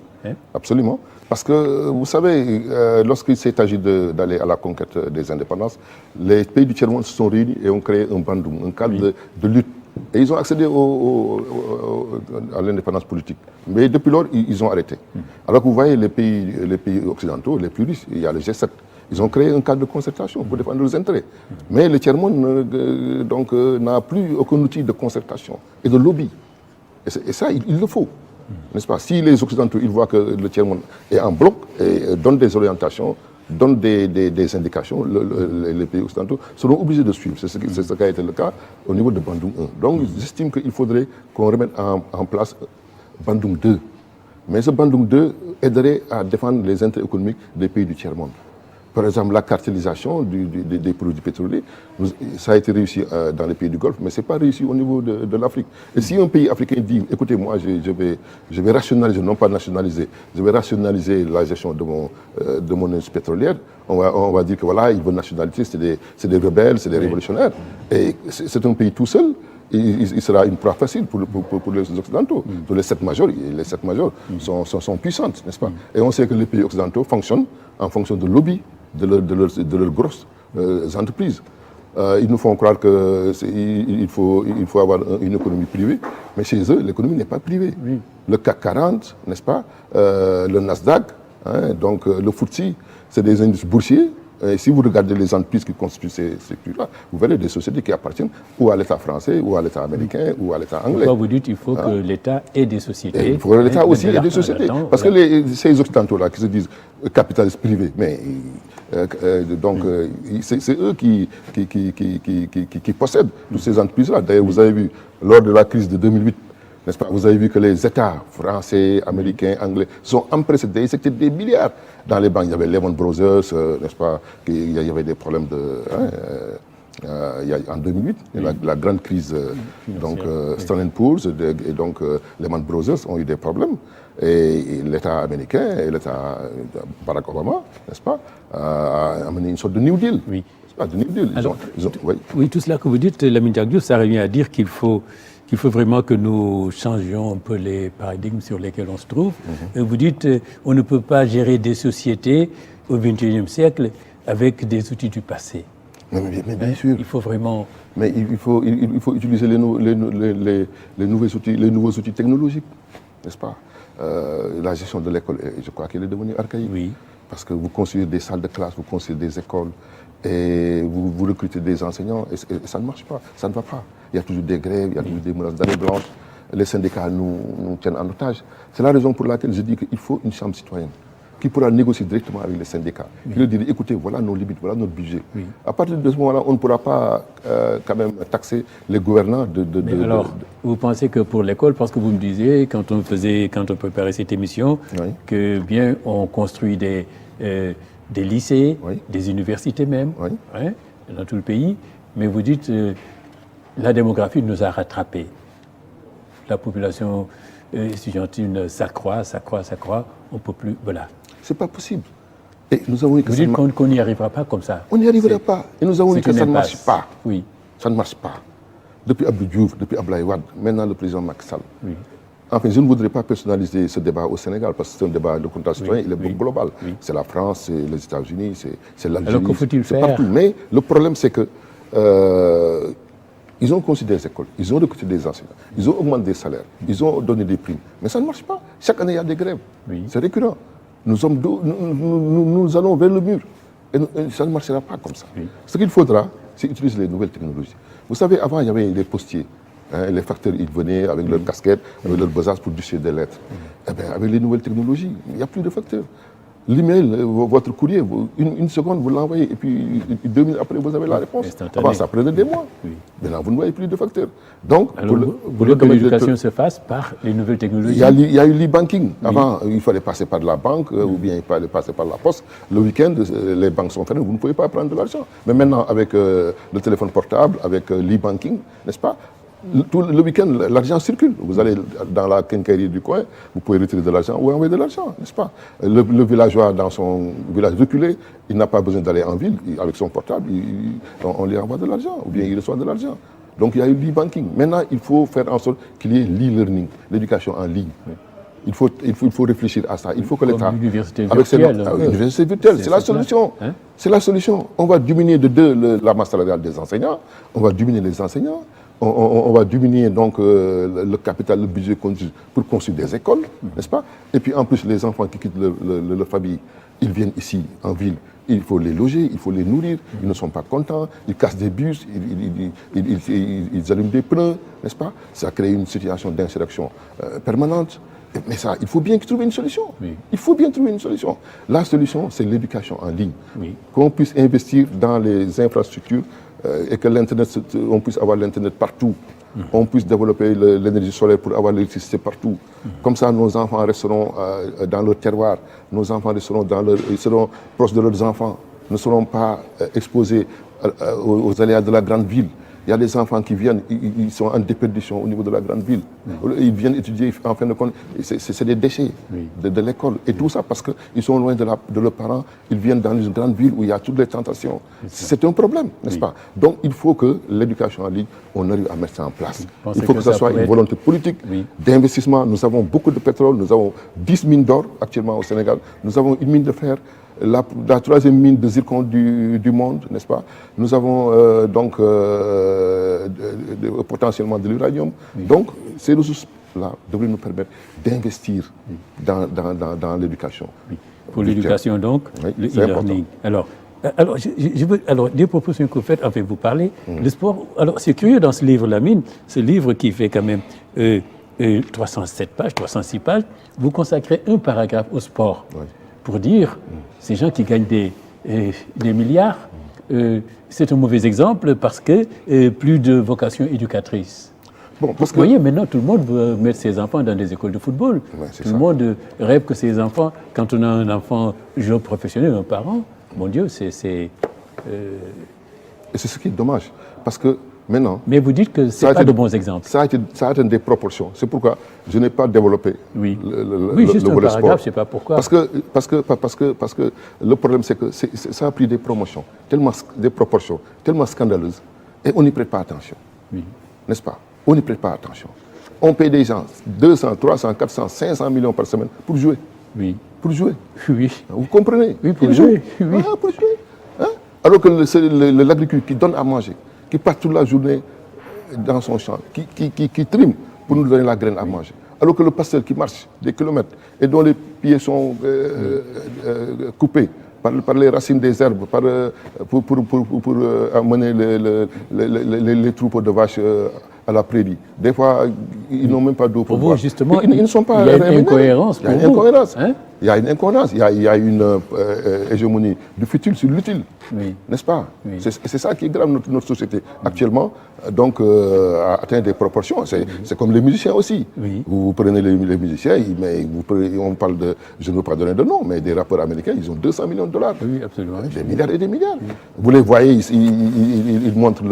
Absolument. Parce que, vous savez, lorsqu'il s'est agi d'aller à la conquête des indépendances, les pays du tiers-monde se sont réunis et ont créé un bandoum, un cadre de lutte. Et ils ont accédé à l'indépendance politique. Mais depuis lors, ils ont arrêté. Alors que vous voyez les pays occidentaux, les plus riches, il y a le G7. Ils ont créé un cadre de concertation pour défendre leurs intérêts. Mais le tiers-monde n'a plus aucun outil de concertation et de lobby. Et ça, il le faut. N'est-ce pas? Si les occidentaux ils voient que le tiers-monde est en bloc et donne des orientations, donne des indications, les pays occidentaux seront obligés de suivre. C'est ce qui a été le cas au niveau de Bandoum 1. Donc j'estime qu'il faudrait qu'on remette en place Bandoum 2. Mais ce Bandoum 2 aiderait à défendre les intérêts économiques des pays du tiers-monde. Par exemple, la cartélisation des produits pétroliers, ça a été réussi dans les pays du Golfe, mais ce n'est pas réussi au niveau de l'Afrique. Et si un pays africain dit, écoutez, moi, je vais rationaliser, non pas nationaliser, je vais rationaliser la gestion de mon industrie pétrolière, on va dire que voilà, il veut nationaliser, c'est des rebelles, c'est des révolutionnaires. Et c'est un pays tout seul. Il sera une proie facile pour les Occidentaux. Les 7 majors sont puissantes, n'est-ce pas? Et on sait que les pays occidentaux fonctionnent en fonction de lobby de leurs grosses entreprises. Ils nous font croire qu'il faut avoir une économie privée, mais chez eux, l'économie n'est pas privée. Le CAC 40, n'est-ce pas? Le Nasdaq, donc le FTSE, c'est des indices boursiers. Et si vous regardez les entreprises qui constituent ces structures-là, vous verrez des sociétés qui appartiennent ou à l'État français, ou à l'État américain, ou à l'État anglais. Pourquoi vous dites qu'il faut que l'État ait des sociétés? Et il faut que l'État aussi ait des sociétés. Parce que ces Occidentaux-là qui se disent capitalistes privés, mais c'est eux qui possèdent toutes ces entreprises-là. D'ailleurs, vous avez vu, lors de la crise de 2008, n'est-ce pas? Vous avez vu que les États français, américains, anglais sont empressés d'injecter des milliards dans les banques. Il y avait Lehman Brothers, n'est-ce pas? Il y avait des problèmes en 2008, la grande crise, Standard & Poor's et donc Lehman Brothers ont eu des problèmes. Et l'État américain et l'État Barack Obama, n'est-ce pas, a amené une sorte de New Deal. Oui. De New Deal. Oui, tout cela que vous dites, Lamine Diack, ça revient à dire qu'il faut vraiment que nous changions un peu les paradigmes sur lesquels on se trouve. Vous dites on ne peut pas gérer des sociétés au XXIe siècle avec des outils du passé. Mais bien sûr. Il faut vraiment... Mais il faut utiliser les nouveaux outils technologiques, n'est-ce pas? La gestion de l'école, je crois qu'elle est devenue archaïque. Oui. Parce que vous construisez des salles de classe, vous construisez des écoles, et vous recrutez des enseignants, et ça ne marche pas, ça ne va pas. Il y a toujours des grèves, il y a toujours des menaces d'année blanche, les syndicats nous tiennent en otage. C'est la raison pour laquelle je dis qu'il faut une chambre citoyenne qui pourra négocier directement avec les syndicats, qui leur dit, écoutez, voilà nos limites, voilà notre budget. À partir de ce moment-là, on ne pourra pas quand même taxer les gouvernants vous pensez que pour l'école, parce que vous me disiez, quand on préparait cette émission, que bien on construit des lycées, des universités même, dans tout le pays, mais vous dites la démographie nous a rattrapés. La population estudiantine s'accroît, on ne peut plus, voilà. C'est pas possible. Et nous avons vu que vous dites qu'on n'y arrivera pas comme ça. On n'y arrivera pas. Et nous avons vu que ça ne marche pas. Oui. Ça ne marche pas. Depuis Abdou Diouf, depuis Abdoulaye Wade, maintenant le président Macky Sall. Enfin, je ne voudrais pas personnaliser ce débat au Sénégal parce que c'est un débat de contrat citoyen, il est beaucoup global. C'est la France, c'est les États-Unis, c'est l'Algérie. Alors que faut-il faire? Partout. Mais le problème, c'est que Ils ont construit des écoles, ils ont recruté des enseignants, ils ont augmenté des salaires, ils ont donné des primes. Mais ça ne marche pas. Chaque année, il y a des grèves. Oui. C'est récurrent. Nous allons vers le mur. Et ça ne marchera pas comme ça. Oui. Ce qu'il faudra, c'est utiliser les nouvelles technologies. Vous savez, avant, il y avait les postiers. Les facteurs, ils venaient avec leurs casquettes, avec leurs besaces pour distribuer des lettres. Eh bien, avec les nouvelles technologies, il n'y a plus de facteurs. L'email, votre courrier, une seconde, vous l'envoyez, et puis 2 minutes après, vous avez la réponse. Avant, ça prenait des mois. Oui. Maintenant, vous ne voyez plus de facteurs. Donc, alors, vous voulez que l'éducation se fasse par les nouvelles technologies? Il y a eu l'e-banking. Avant, il fallait passer par la banque, ou bien il fallait passer par la poste. Le week-end, les banques sont fermées, vous ne pouvez pas prendre de l'argent. Mais maintenant, avec le téléphone portable, avec l'e-banking, n'est-ce pas? Tout le week-end, l'argent circule. Vous allez dans la quincaillerie du coin, vous pouvez retirer de l'argent ou envoyer de l'argent, n'est-ce pas? Le villageois, dans son village reculé, il n'a pas besoin d'aller en ville. Avec son portable, on lui envoie de l'argent, ou bien il reçoit de l'argent. Donc il y a eu l'e-banking. Maintenant, il faut faire en sorte qu'il y ait l'e-learning, l'éducation en ligne. Oui. Il faut réfléchir à ça. Il faut que l'État... L'université virtuelle. L'université virtuelle, c'est la solution. Hein? C'est la solution. On va diminuer de 2 la masse salariale des enseignants, on va diminuer les enseignants, on va diminuer donc le capital, le budget pour construire des écoles, n'est-ce pas? Et puis en plus, les enfants qui quittent leur famille, ils viennent ici, en ville, il faut les loger, il faut les nourrir, ils ne sont pas contents, ils cassent des bus, ils allument des pneus, n'est-ce pas? Ça crée une situation d'insurrection permanente. Mais ça, il faut bien trouver une solution. Oui. Il faut bien trouver une solution. La solution, c'est l'éducation en ligne. Oui. Qu'on puisse investir dans les infrastructures et que l'Internet, on puisse avoir l'Internet partout. On puisse développer l'énergie solaire pour avoir l'électricité partout. Comme ça, nos enfants resteront dans leur terroir. Nos enfants ils seront proches de leurs enfants. Ne seront pas exposés aux aléas de la grande ville. Il y a des enfants qui viennent, ils sont en déperdition au niveau de la grande ville. Ils viennent étudier, en fin de compte, c'est des déchets de l'école. Et tout ça parce qu'ils sont loin de leurs parents, ils viennent dans une grande ville où il y a toutes les tentations. C'est un problème, n'est-ce pas? Donc il faut que l'éducation en ligne, on arrive à mettre ça en place. Il faut que ça soit une volonté politique d'investissement. Nous avons beaucoup de pétrole, nous avons 10 mines d'or actuellement au Sénégal, nous avons une mine de fer. La 3e mine de zircon du monde, n'est-ce pas? Nous avons potentiellement de l'uranium. Donc, ces ressources-là devraient nous permettre d'investir dans l'éducation. Oui. Pour l'éducation, donc, le e-learning. Alors, des propositions que vous faites, en fait, vous parlez, le sport. Alors, c'est curieux dans ce livre, La Mine, ce livre qui fait quand même 307 pages, 306 pages, vous consacrez un paragraphe au sport. Oui. Pour dire, ces gens qui gagnent des milliards, c'est un mauvais exemple parce que plus de vocation éducatrice. Bon, parce que vous voyez, maintenant, tout le monde veut mettre ses enfants dans des écoles de football. Ouais, tout le monde rêve que ses enfants, quand on a un enfant joueur professionnel, un parent, mon Dieu, Et c'est ce qui est dommage, parce que maintenant... Mais vous dites que ce n'est pas de bons exemples. Ça a atteint des proportions. C'est pourquoi je n'ai pas développé juste un paragraphe, je ne sais pas pourquoi. Parce que le problème, c'est que ça a pris des proportions tellement scandaleuses, et on n'y prête pas attention. Oui. N'est-ce pas? On n'y prête pas attention. On paye des gens 200, 300, 400, 500 millions par semaine pour jouer. Oui. Pour jouer. Oui. Vous comprenez? Oui, pour jouer. Oui. Ah, pour jouer. Hein? Alors que l'agriculture qui donne à manger, qui passe toute la journée dans son champ, qui trime pour nous donner la graine à manger. Alors que le pasteur qui marche des kilomètres et dont les pieds sont coupés par les racines des herbes, pour amener les troupeaux de vaches à la prairie. Des fois, ils n'ont même pas d'eau pour boire. Justement, ils ne sont pas... Il y a une incohérence. Il y a une incohérence. Hein? Il y a une incohérence. Il y a une hégémonie du futile sur l'utile. Oui. N'est-ce pas? Oui. C'est ça qui est grave notre société. Actuellement, donc, a atteint des proportions. C'est comme les musiciens aussi. Oui. Vous prenez les musiciens, mais on parle de... Je ne veux pas donner de nom, mais des rappeurs américains, ils ont 200 millions de dollars. Oui, absolument. Des milliards et des milliards. Oui. Vous les voyez, ils montrent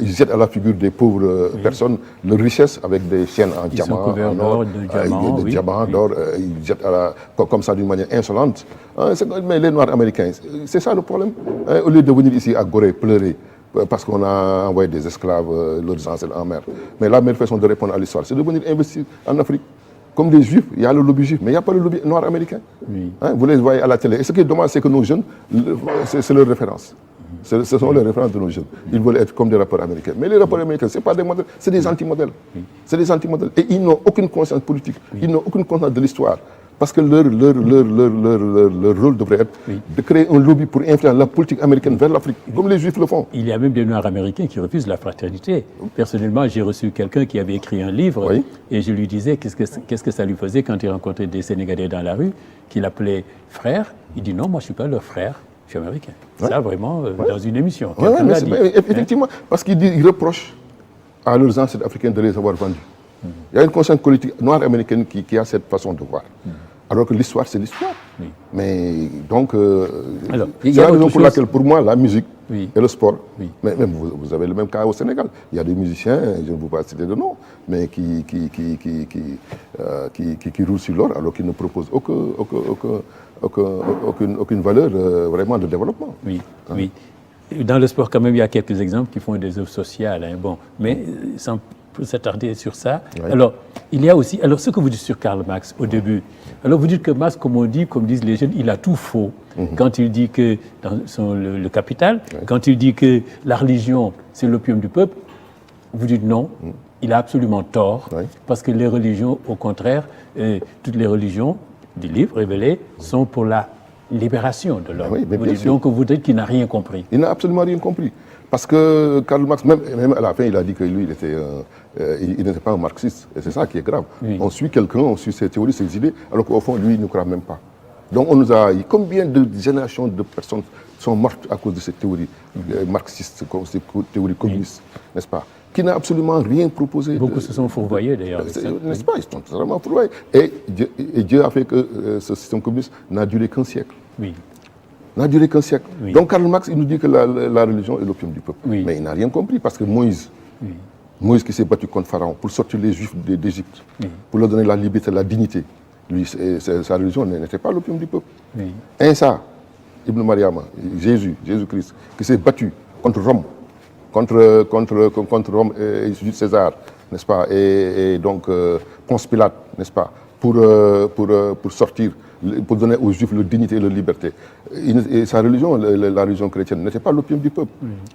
ils jettent à la figure des pauvres personnes leur richesse avec des chaînes en diamant, en or, des diamants d'or. Ils jettent comme ça d'une manière insolente. Mais les Noirs américains, c'est ça le problème. Au lieu de venir ici à Gorée pleurer parce qu'on a envoyé des esclaves, leurs ancêtres en mer. Mais la meilleure façon de répondre à l'histoire, c'est de venir investir en Afrique. Comme des juifs, il y a le lobby juif, mais il n'y a pas le lobby noir américain. Oui. Vous les voyez à la télé. Et ce qui est dommage, c'est que nos jeunes, c'est leur référence. Ce sont les références de nos jeunes. Ils veulent être comme des rappeurs américains. Mais les rappeurs américains, ce n'est pas des modèles, c'est des anti-modèles. C'est des anti-modèles. Et ils n'ont aucune conscience politique. Ils n'ont aucune conscience de l'histoire. Parce que leur rôle devrait être de créer un lobby pour influencer la politique américaine vers l'Afrique, comme les Juifs le font. Il y a même des Noirs américains qui refusent la fraternité. Personnellement, j'ai reçu quelqu'un qui avait écrit un livre et je lui disais qu'est-ce que ça lui faisait quand il rencontrait des Sénégalais dans la rue, qu'il appelait frère. Il dit non, moi je ne suis pas leur frère, je suis américain. Ça, vraiment, dans une émission. Effectivement, parce qu'ils reprochent à leurs ancêtres africains de les avoir vendus. Il y a une conscience politique noire américaine qui a cette façon de voir. Alors que l'histoire, c'est l'histoire. Mais donc, c'est la raison pour laquelle, pour moi, la musique et le sport, mais même vous avez le même cas au Sénégal. Il y a des musiciens, je ne veux pas citer de nom, mais qui roulent sur l'or alors qu'ils ne proposent aucune valeur vraiment de développement. Oui. Dans le sport, quand même, il y a quelques exemples qui font des œuvres sociales. Bon, mais sans s'attarder sur ça. Alors, il y a aussi, ce que vous dites sur Karl Marx au début, alors vous dites que Marx, comme disent les jeunes, il a tout faux. Quand il dit que, dans le Capital, quand il dit que la religion, c'est l'opium du peuple, vous dites non, il a absolument tort, parce que les religions, au contraire, toutes les religions du livre révélé sont pour la libération de l'homme. Donc vous dites qu'il n'a rien compris. Il n'a absolument rien compris. Parce que Karl Marx, même à la fin, il a dit que lui, il n'était pas un marxiste. Et c'est ça qui est grave. On suit quelqu'un, on suit ses théories, ses idées, alors qu'au fond, lui, il ne croit même pas. Donc on nous a... Combien de générations de personnes sont mortes à cause de ces théories marxistes, ces théories communistes, n'est-ce pas? Qui n'a absolument rien proposé. Beaucoup se sont fourvoyés d'ailleurs. N'est-ce pas? Ils sont totalement fourvoyés. Et Dieu a fait que ce système communiste n'a duré qu'un siècle. N'a duré qu'un siècle. Donc Karl Marx, il nous dit que la religion est l'opium du peuple. Mais il n'a rien compris parce que Moïse qui s'est battu contre Pharaon pour sortir les Juifs d'Égypte, pour leur donner la liberté, la dignité, lui, sa religion n'était pas l'opium du peuple. Isa, Ibn Mariam, Jésus-Christ, qui s'est battu contre Rome, contre Rome et Jules César, n'est-ce pas, et donc Ponce Pilate, n'est-ce pas, pour sortir, pour donner aux Juifs leur dignité et leur liberté. Et sa religion, la religion chrétienne, n'était pas l'opium du peuple.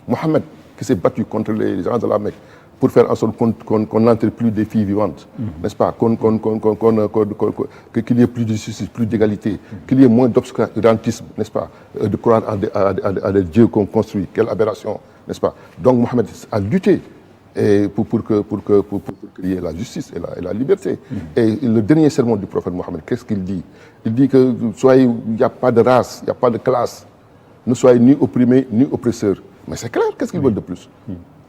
Mohammed, qui s'est battu contre les gens de la Mecque, pour faire en sorte qu'on n'entre plus des filles vivantes, n'est-ce pas, qu'il y ait plus de justice, plus d'égalité, qu'il y ait moins d'obscurantisme, n'est-ce pas, de croire à des dieux qu'on construit, quelle aberration, n'est-ce pas. Donc Mohammed a lutté pour qu'il y ait la justice et la liberté. Et le dernier sermon du prophète Mohammed, qu'est-ce qu'il dit? Il dit que il n'y a pas de race, il n'y a pas de classe, ne soyez ni opprimés ni oppresseurs. Mais c'est clair, qu'est-ce qu'ils veulent de plus?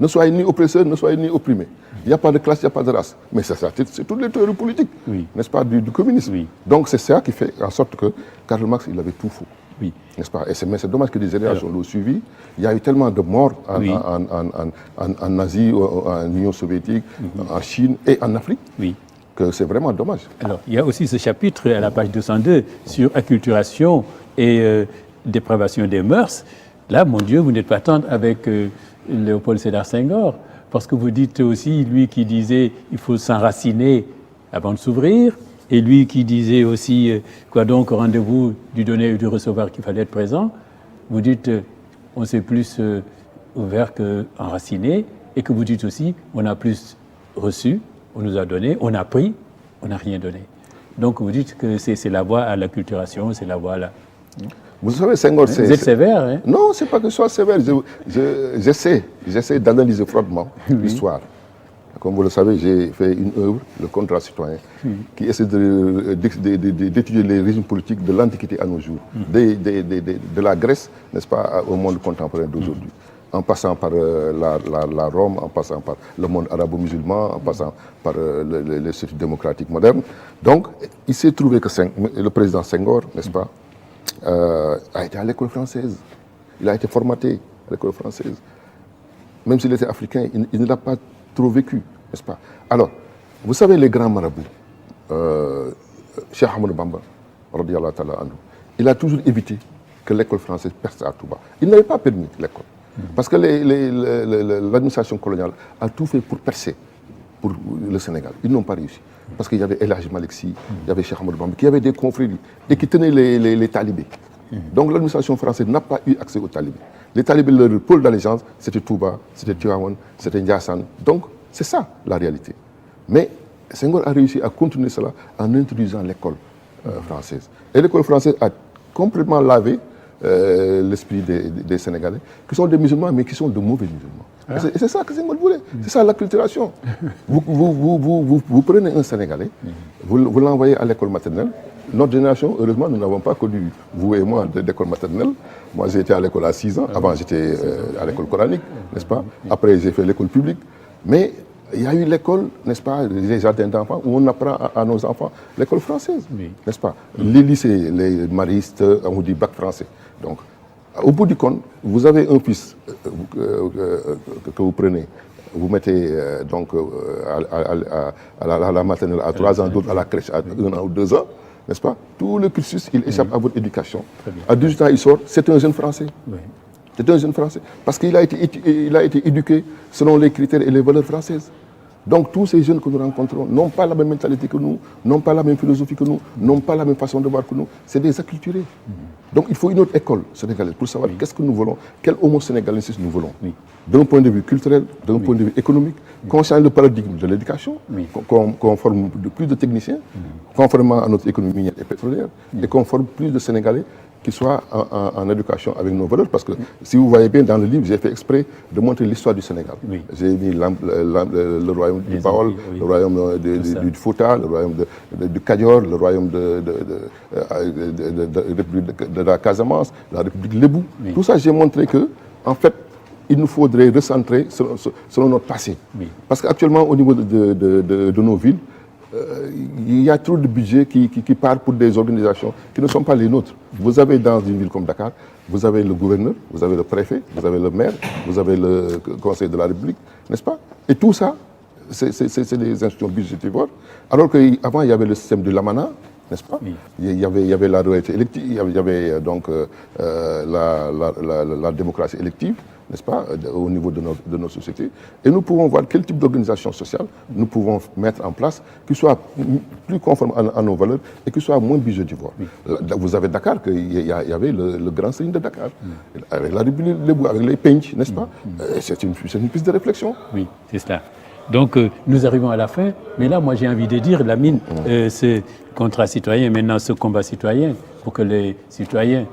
Ne soyez ni oppresseurs, ne soyez ni opprimés. Il n'y a pas de classe, il n'y a pas de race. Mais c'est toutes les théories politiques, n'est-ce pas, du communisme. Donc c'est ça qui fait en sorte que Karl Marx, il avait tout faux. N'est-ce pas? Mais c'est dommage que des générations l'ont suivi. Il y a eu tellement de morts en Asie, en Union soviétique, en Chine et en Afrique, que c'est vraiment dommage. Alors, il y a aussi ce chapitre à la page 202 sur acculturation et dépravation des mœurs. Là, mon Dieu, vous n'êtes pas tendre avec Léopold Sédar Senghor, parce que vous dites aussi, lui qui disait il faut s'enraciner avant de s'ouvrir, et lui qui disait aussi, quoi donc, au rendez-vous du donner et du recevoir qu'il fallait être présent, vous dites on s'est plus ouvert qu'enraciné, et que vous dites aussi on a plus reçu, on nous a donné, on a pris, on n'a rien donné. Donc vous dites que c'est la voie à l'acculturation, c'est la voie à la... Vous savez, Senghor, c'est... Vous êtes sévère, hein? Non, c'est pas que je sois sévère. J'essaie d'analyser froidement l'histoire. Comme vous le savez, j'ai fait une œuvre, le contrat citoyen, qui essaie d'étudier les régimes politiques de l'Antiquité à nos jours, de la Grèce, n'est-ce pas, au monde contemporain d'aujourd'hui, en passant par la Rome, en passant par le monde arabo-musulman, en passant par les sociétés démocratiques modernes. Donc, il s'est trouvé que le président Senghor, n'est-ce pas, a été à l'école française. Il a été formaté à l'école française. Même s'il était africain, il ne l'a pas trop vécu, n'est-ce pas? Alors, vous savez, les grands marabouts, Cheikh Ahmadou Bamba, radiyallahu ta'ala anhu, il a toujours évité que l'école française perce à Touba. Il n'avait pas permis l'école. Parce que l'administration coloniale a tout fait pour percer pour le Sénégal. Ils n'ont pas réussi. Parce qu'il y avait El Hadji Malick Sy, il y avait Cheikh Ahmadou Bamba, qui avaient des confréries et qui tenaient les talibés. Donc l'administration française n'a pas eu accès aux talibés. Les talibés, leur pôle d'allégeance, c'était Touba, c'était Tivaouane, c'était Ndiassane. Donc, c'est ça la réalité. Mais Senghor a réussi à continuer cela en introduisant l'école française. Et l'école française a complètement lavé l'esprit des Sénégalais, qui sont des musulmans, mais qui sont de mauvais musulmans. Ah. Et c'est ça que Senghor voulait. C'est ça l'acculturation. Vous prenez un Sénégalais, vous l'envoyez à l'école maternelle. Notre génération, heureusement, nous n'avons pas connu, vous et moi, d'école maternelle. Moi, j'ai été à l'école à 6 ans. Avant, j'étais à l'école coranique, n'est-ce pas? Après, j'ai fait l'école publique. Mais il y a eu l'école, n'est-ce pas, les jardins d'enfants, où on apprend à nos enfants l'école française, n'est-ce pas? Les lycées, les maristes, on vous dit bac français. Donc, au bout du compte, vous avez un fils que vous prenez, vous mettez donc à la maternelle à 3 ans, d'autres à la crèche à 1 an ou 2 ans, n'est-ce pas? Tout le cursus, il échappe à votre éducation. À 18 ans, il sort, c'est un jeune Français. Oui. C'est un jeune Français. Parce qu'il a été éduqué selon les critères et les valeurs françaises. Donc tous ces jeunes que nous rencontrons n'ont pas la même mentalité que nous, n'ont pas la même philosophie que nous, n'ont pas la même façon de voir que nous. C'est des acculturés. Donc il faut une autre école sénégalaise pour savoir qu'est-ce que nous voulons, quel homo sénégalensis nous voulons. D'un point de vue culturel, d'un point de vue économique, qu'on change le paradigme de l'éducation, qu'on forme plus de techniciens, conformément à notre économie minière et pétrolière, et qu'on forme plus de Sénégalais qui soient en éducation avec nos valeurs. Parce que si vous voyez bien dans le livre, j'ai fait exprès de montrer l'histoire du Sénégal. J'ai mis le royaume du Baol, le royaume du Fouta, le royaume du Kadior, le royaume de la Casamance, la République Lébou. Tout ça, j'ai montré que, en fait, il nous faudrait recentrer selon notre passé. Parce qu'actuellement, au niveau de nos villes, il y a trop de budget qui part pour des organisations qui ne sont pas les nôtres. Vous avez dans une ville comme Dakar, vous avez le gouverneur, vous avez le préfet, vous avez le maire, vous avez le conseil de la République, n'est-ce pas? Et tout ça, c'est des institutions budgétivores. Alors qu'avant, il y avait le système de l'Amana, n'est-ce pas? Il y avait la royauté élective, il y avait donc la démocratie élective, n'est-ce pas, au niveau de nos sociétés. Et nous pouvons voir quel type d'organisation sociale nous pouvons mettre en place qui soit plus conforme à nos valeurs et qui soit moins budgétivore. Vous avez Dakar, il y avait le grand signe de Dakar, avec la République Lébou, avec les Pench, n'est-ce pas? C'est une piste de réflexion. Oui, c'est cela. Donc, nous arrivons à la fin, mais là, moi, j'ai envie de dire, Lamine, ce contrat citoyen, maintenant ce combat citoyen, pour que les citoyens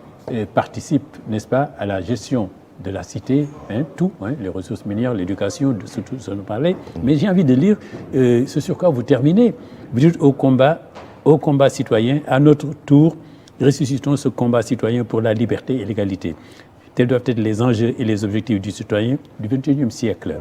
participent, n'est-ce pas, à la gestion de la cité, tout, les ressources minières, l'éducation, de tout ce dont nous parlait. Mais j'ai envie de lire ce sur quoi vous terminez. Vous dites au combat citoyen, à notre tour, ressuscitons ce combat citoyen pour la liberté et l'égalité. Tels doivent être les enjeux et les objectifs du citoyen du XXIe siècle.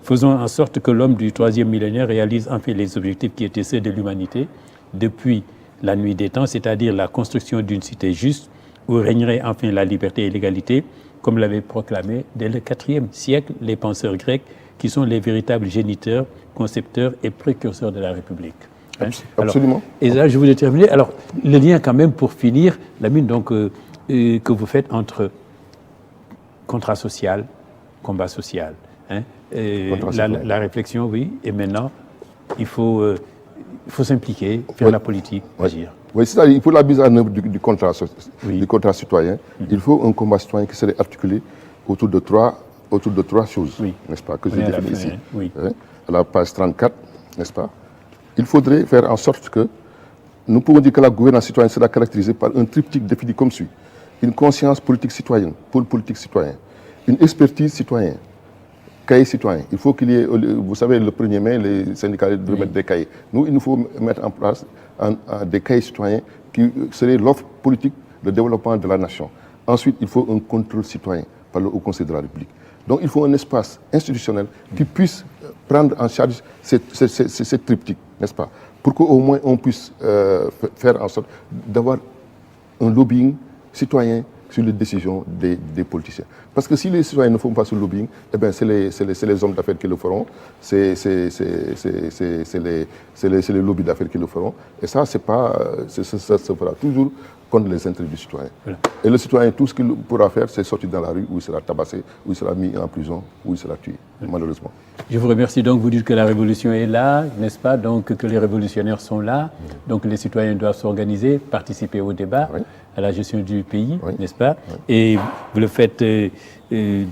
Faisons en sorte que l'homme du 3e millénaire réalise enfin les objectifs qui étaient ceux de l'humanité depuis la nuit des temps, c'est-à-dire la construction d'une cité juste où régnerait enfin la liberté et l'égalité, comme l'avaient proclamé dès le IVe siècle les penseurs grecs, qui sont les véritables géniteurs, concepteurs et précurseurs de la République. Absolument. Alors, et là, je voulais terminer. Alors, le lien quand même pour finir, Lamine, donc, que vous faites entre contrat social, combat social. La réflexion, oui, et maintenant, il faut s'impliquer, faire la politique, agir. Oui, c'est-à-dire pour la mise en œuvre du contrat citoyen, il faut un combat citoyen qui serait articulé autour de trois choses, n'est-ce pas, que je définis ici. À la page 34, n'est-ce pas? Il faudrait faire en sorte que, nous pouvons dire que la gouvernance citoyenne sera caractérisée par un triptyque défini comme suit. Une conscience politique citoyenne, pôle politique citoyen, une expertise citoyenne, cahier citoyen. Il faut qu'il y ait, vous savez, le 1er mai, les syndicats doivent mettre des cahiers. Nous, il nous faut mettre en place des cahiers citoyens qui seraient l'offre politique de développement de la nation. Ensuite, il faut un contrôle citoyen par le Haut Conseil de la République. Donc, il faut un espace institutionnel qui puisse prendre en charge cette triptyque, n'est-ce pas? Pour qu'au moins on puisse faire en sorte d'avoir un lobbying citoyen sur les décisions des politiciens. Parce que si les citoyens ne font pas ce lobbying, eh bien c'est les hommes d'affaires qui le feront, c'est les lobbies d'affaires qui le feront. Et ça, ça se fera toujours contre les intérêts du citoyen. Voilà. Et le citoyen, tout ce qu'il pourra faire, c'est sortir dans la rue, où il sera tabassé, où il sera mis en prison, où il sera tué, malheureusement. Je vous remercie. Donc, vous dites que la révolution est là, n'est-ce pas? Donc, que les révolutionnaires sont là. Donc, les citoyens doivent s'organiser, participer au débat. à la gestion du pays, Oui. n'est-ce pas? Oui. Et vous le faites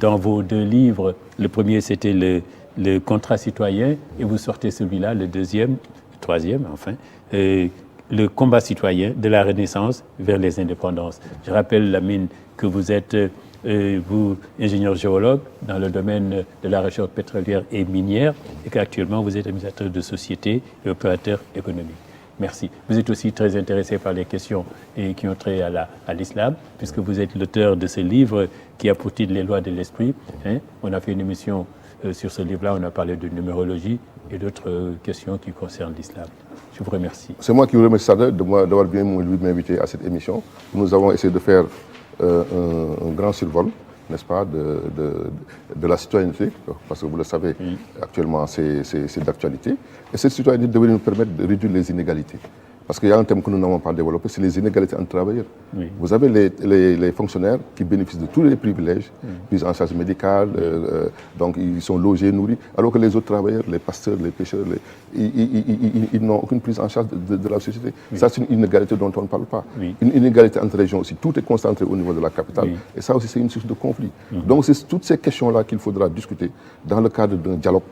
dans vos 2 livres. Le premier, c'était le contrat citoyen, et vous sortez celui-là, le deuxième, le troisième, enfin, le combat citoyen de la Renaissance vers les indépendances. Je rappelle, Lamine, que vous êtes, vous, ingénieur géologue dans le domaine de la recherche pétrolière et minière, et qu'actuellement vous êtes administrateur de société et opérateur économique. Merci. Vous êtes aussi très intéressé par les questions qui ont trait à l'islam, puisque vous êtes l'auteur de ce livre qui a pour titre Les lois de l'esprit. On a fait une émission sur ce livre-là, on a parlé de numérologie et d'autres questions qui concernent l'islam. Je vous remercie. C'est moi qui vous remercie d'avoir bien voulu m'inviter à cette émission. Nous avons essayé de faire un grand survol, n'est-ce pas, de la citoyenneté, parce que vous le savez, actuellement c'est d'actualité. Et cette citoyenneté devrait nous permettre de réduire les inégalités. Parce qu'il y a un thème que nous n'avons pas développé, c'est les inégalités entre travailleurs. Oui. Vous avez les fonctionnaires qui bénéficient de tous les privilèges, prise en charge médicale, donc ils sont logés, nourris, alors que les autres travailleurs, les pasteurs, les pêcheurs, ils n'ont aucune prise en charge de la société. Oui. Ça, c'est une inégalité dont on ne parle pas. Oui. Une inégalité entre régions aussi. Tout est concentré au niveau de la capitale. Oui. Et ça aussi, c'est une source de conflit. Donc, c'est toutes ces questions-là qu'il faudra discuter dans le cadre d'un dialogue.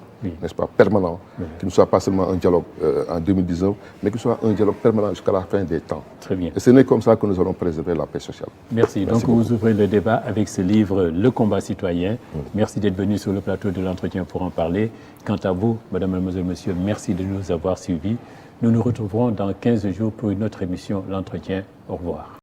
N'est-ce pas, permanent, qui ne soit pas seulement un dialogue en 2019, mais qui soit un dialogue permanent jusqu'à la fin des temps. Très bien. Et ce n'est comme ça que nous allons préserver la paix sociale. Merci. Donc vous ouvrez le débat avec ce livre, Le combat citoyen. Merci d'être venu sur le plateau de l'entretien pour en parler. Quant à vous, Madame, Mademoiselle, Monsieur, merci de nous avoir suivis. Nous nous retrouverons dans 15 jours pour une autre émission, l'entretien. Au revoir.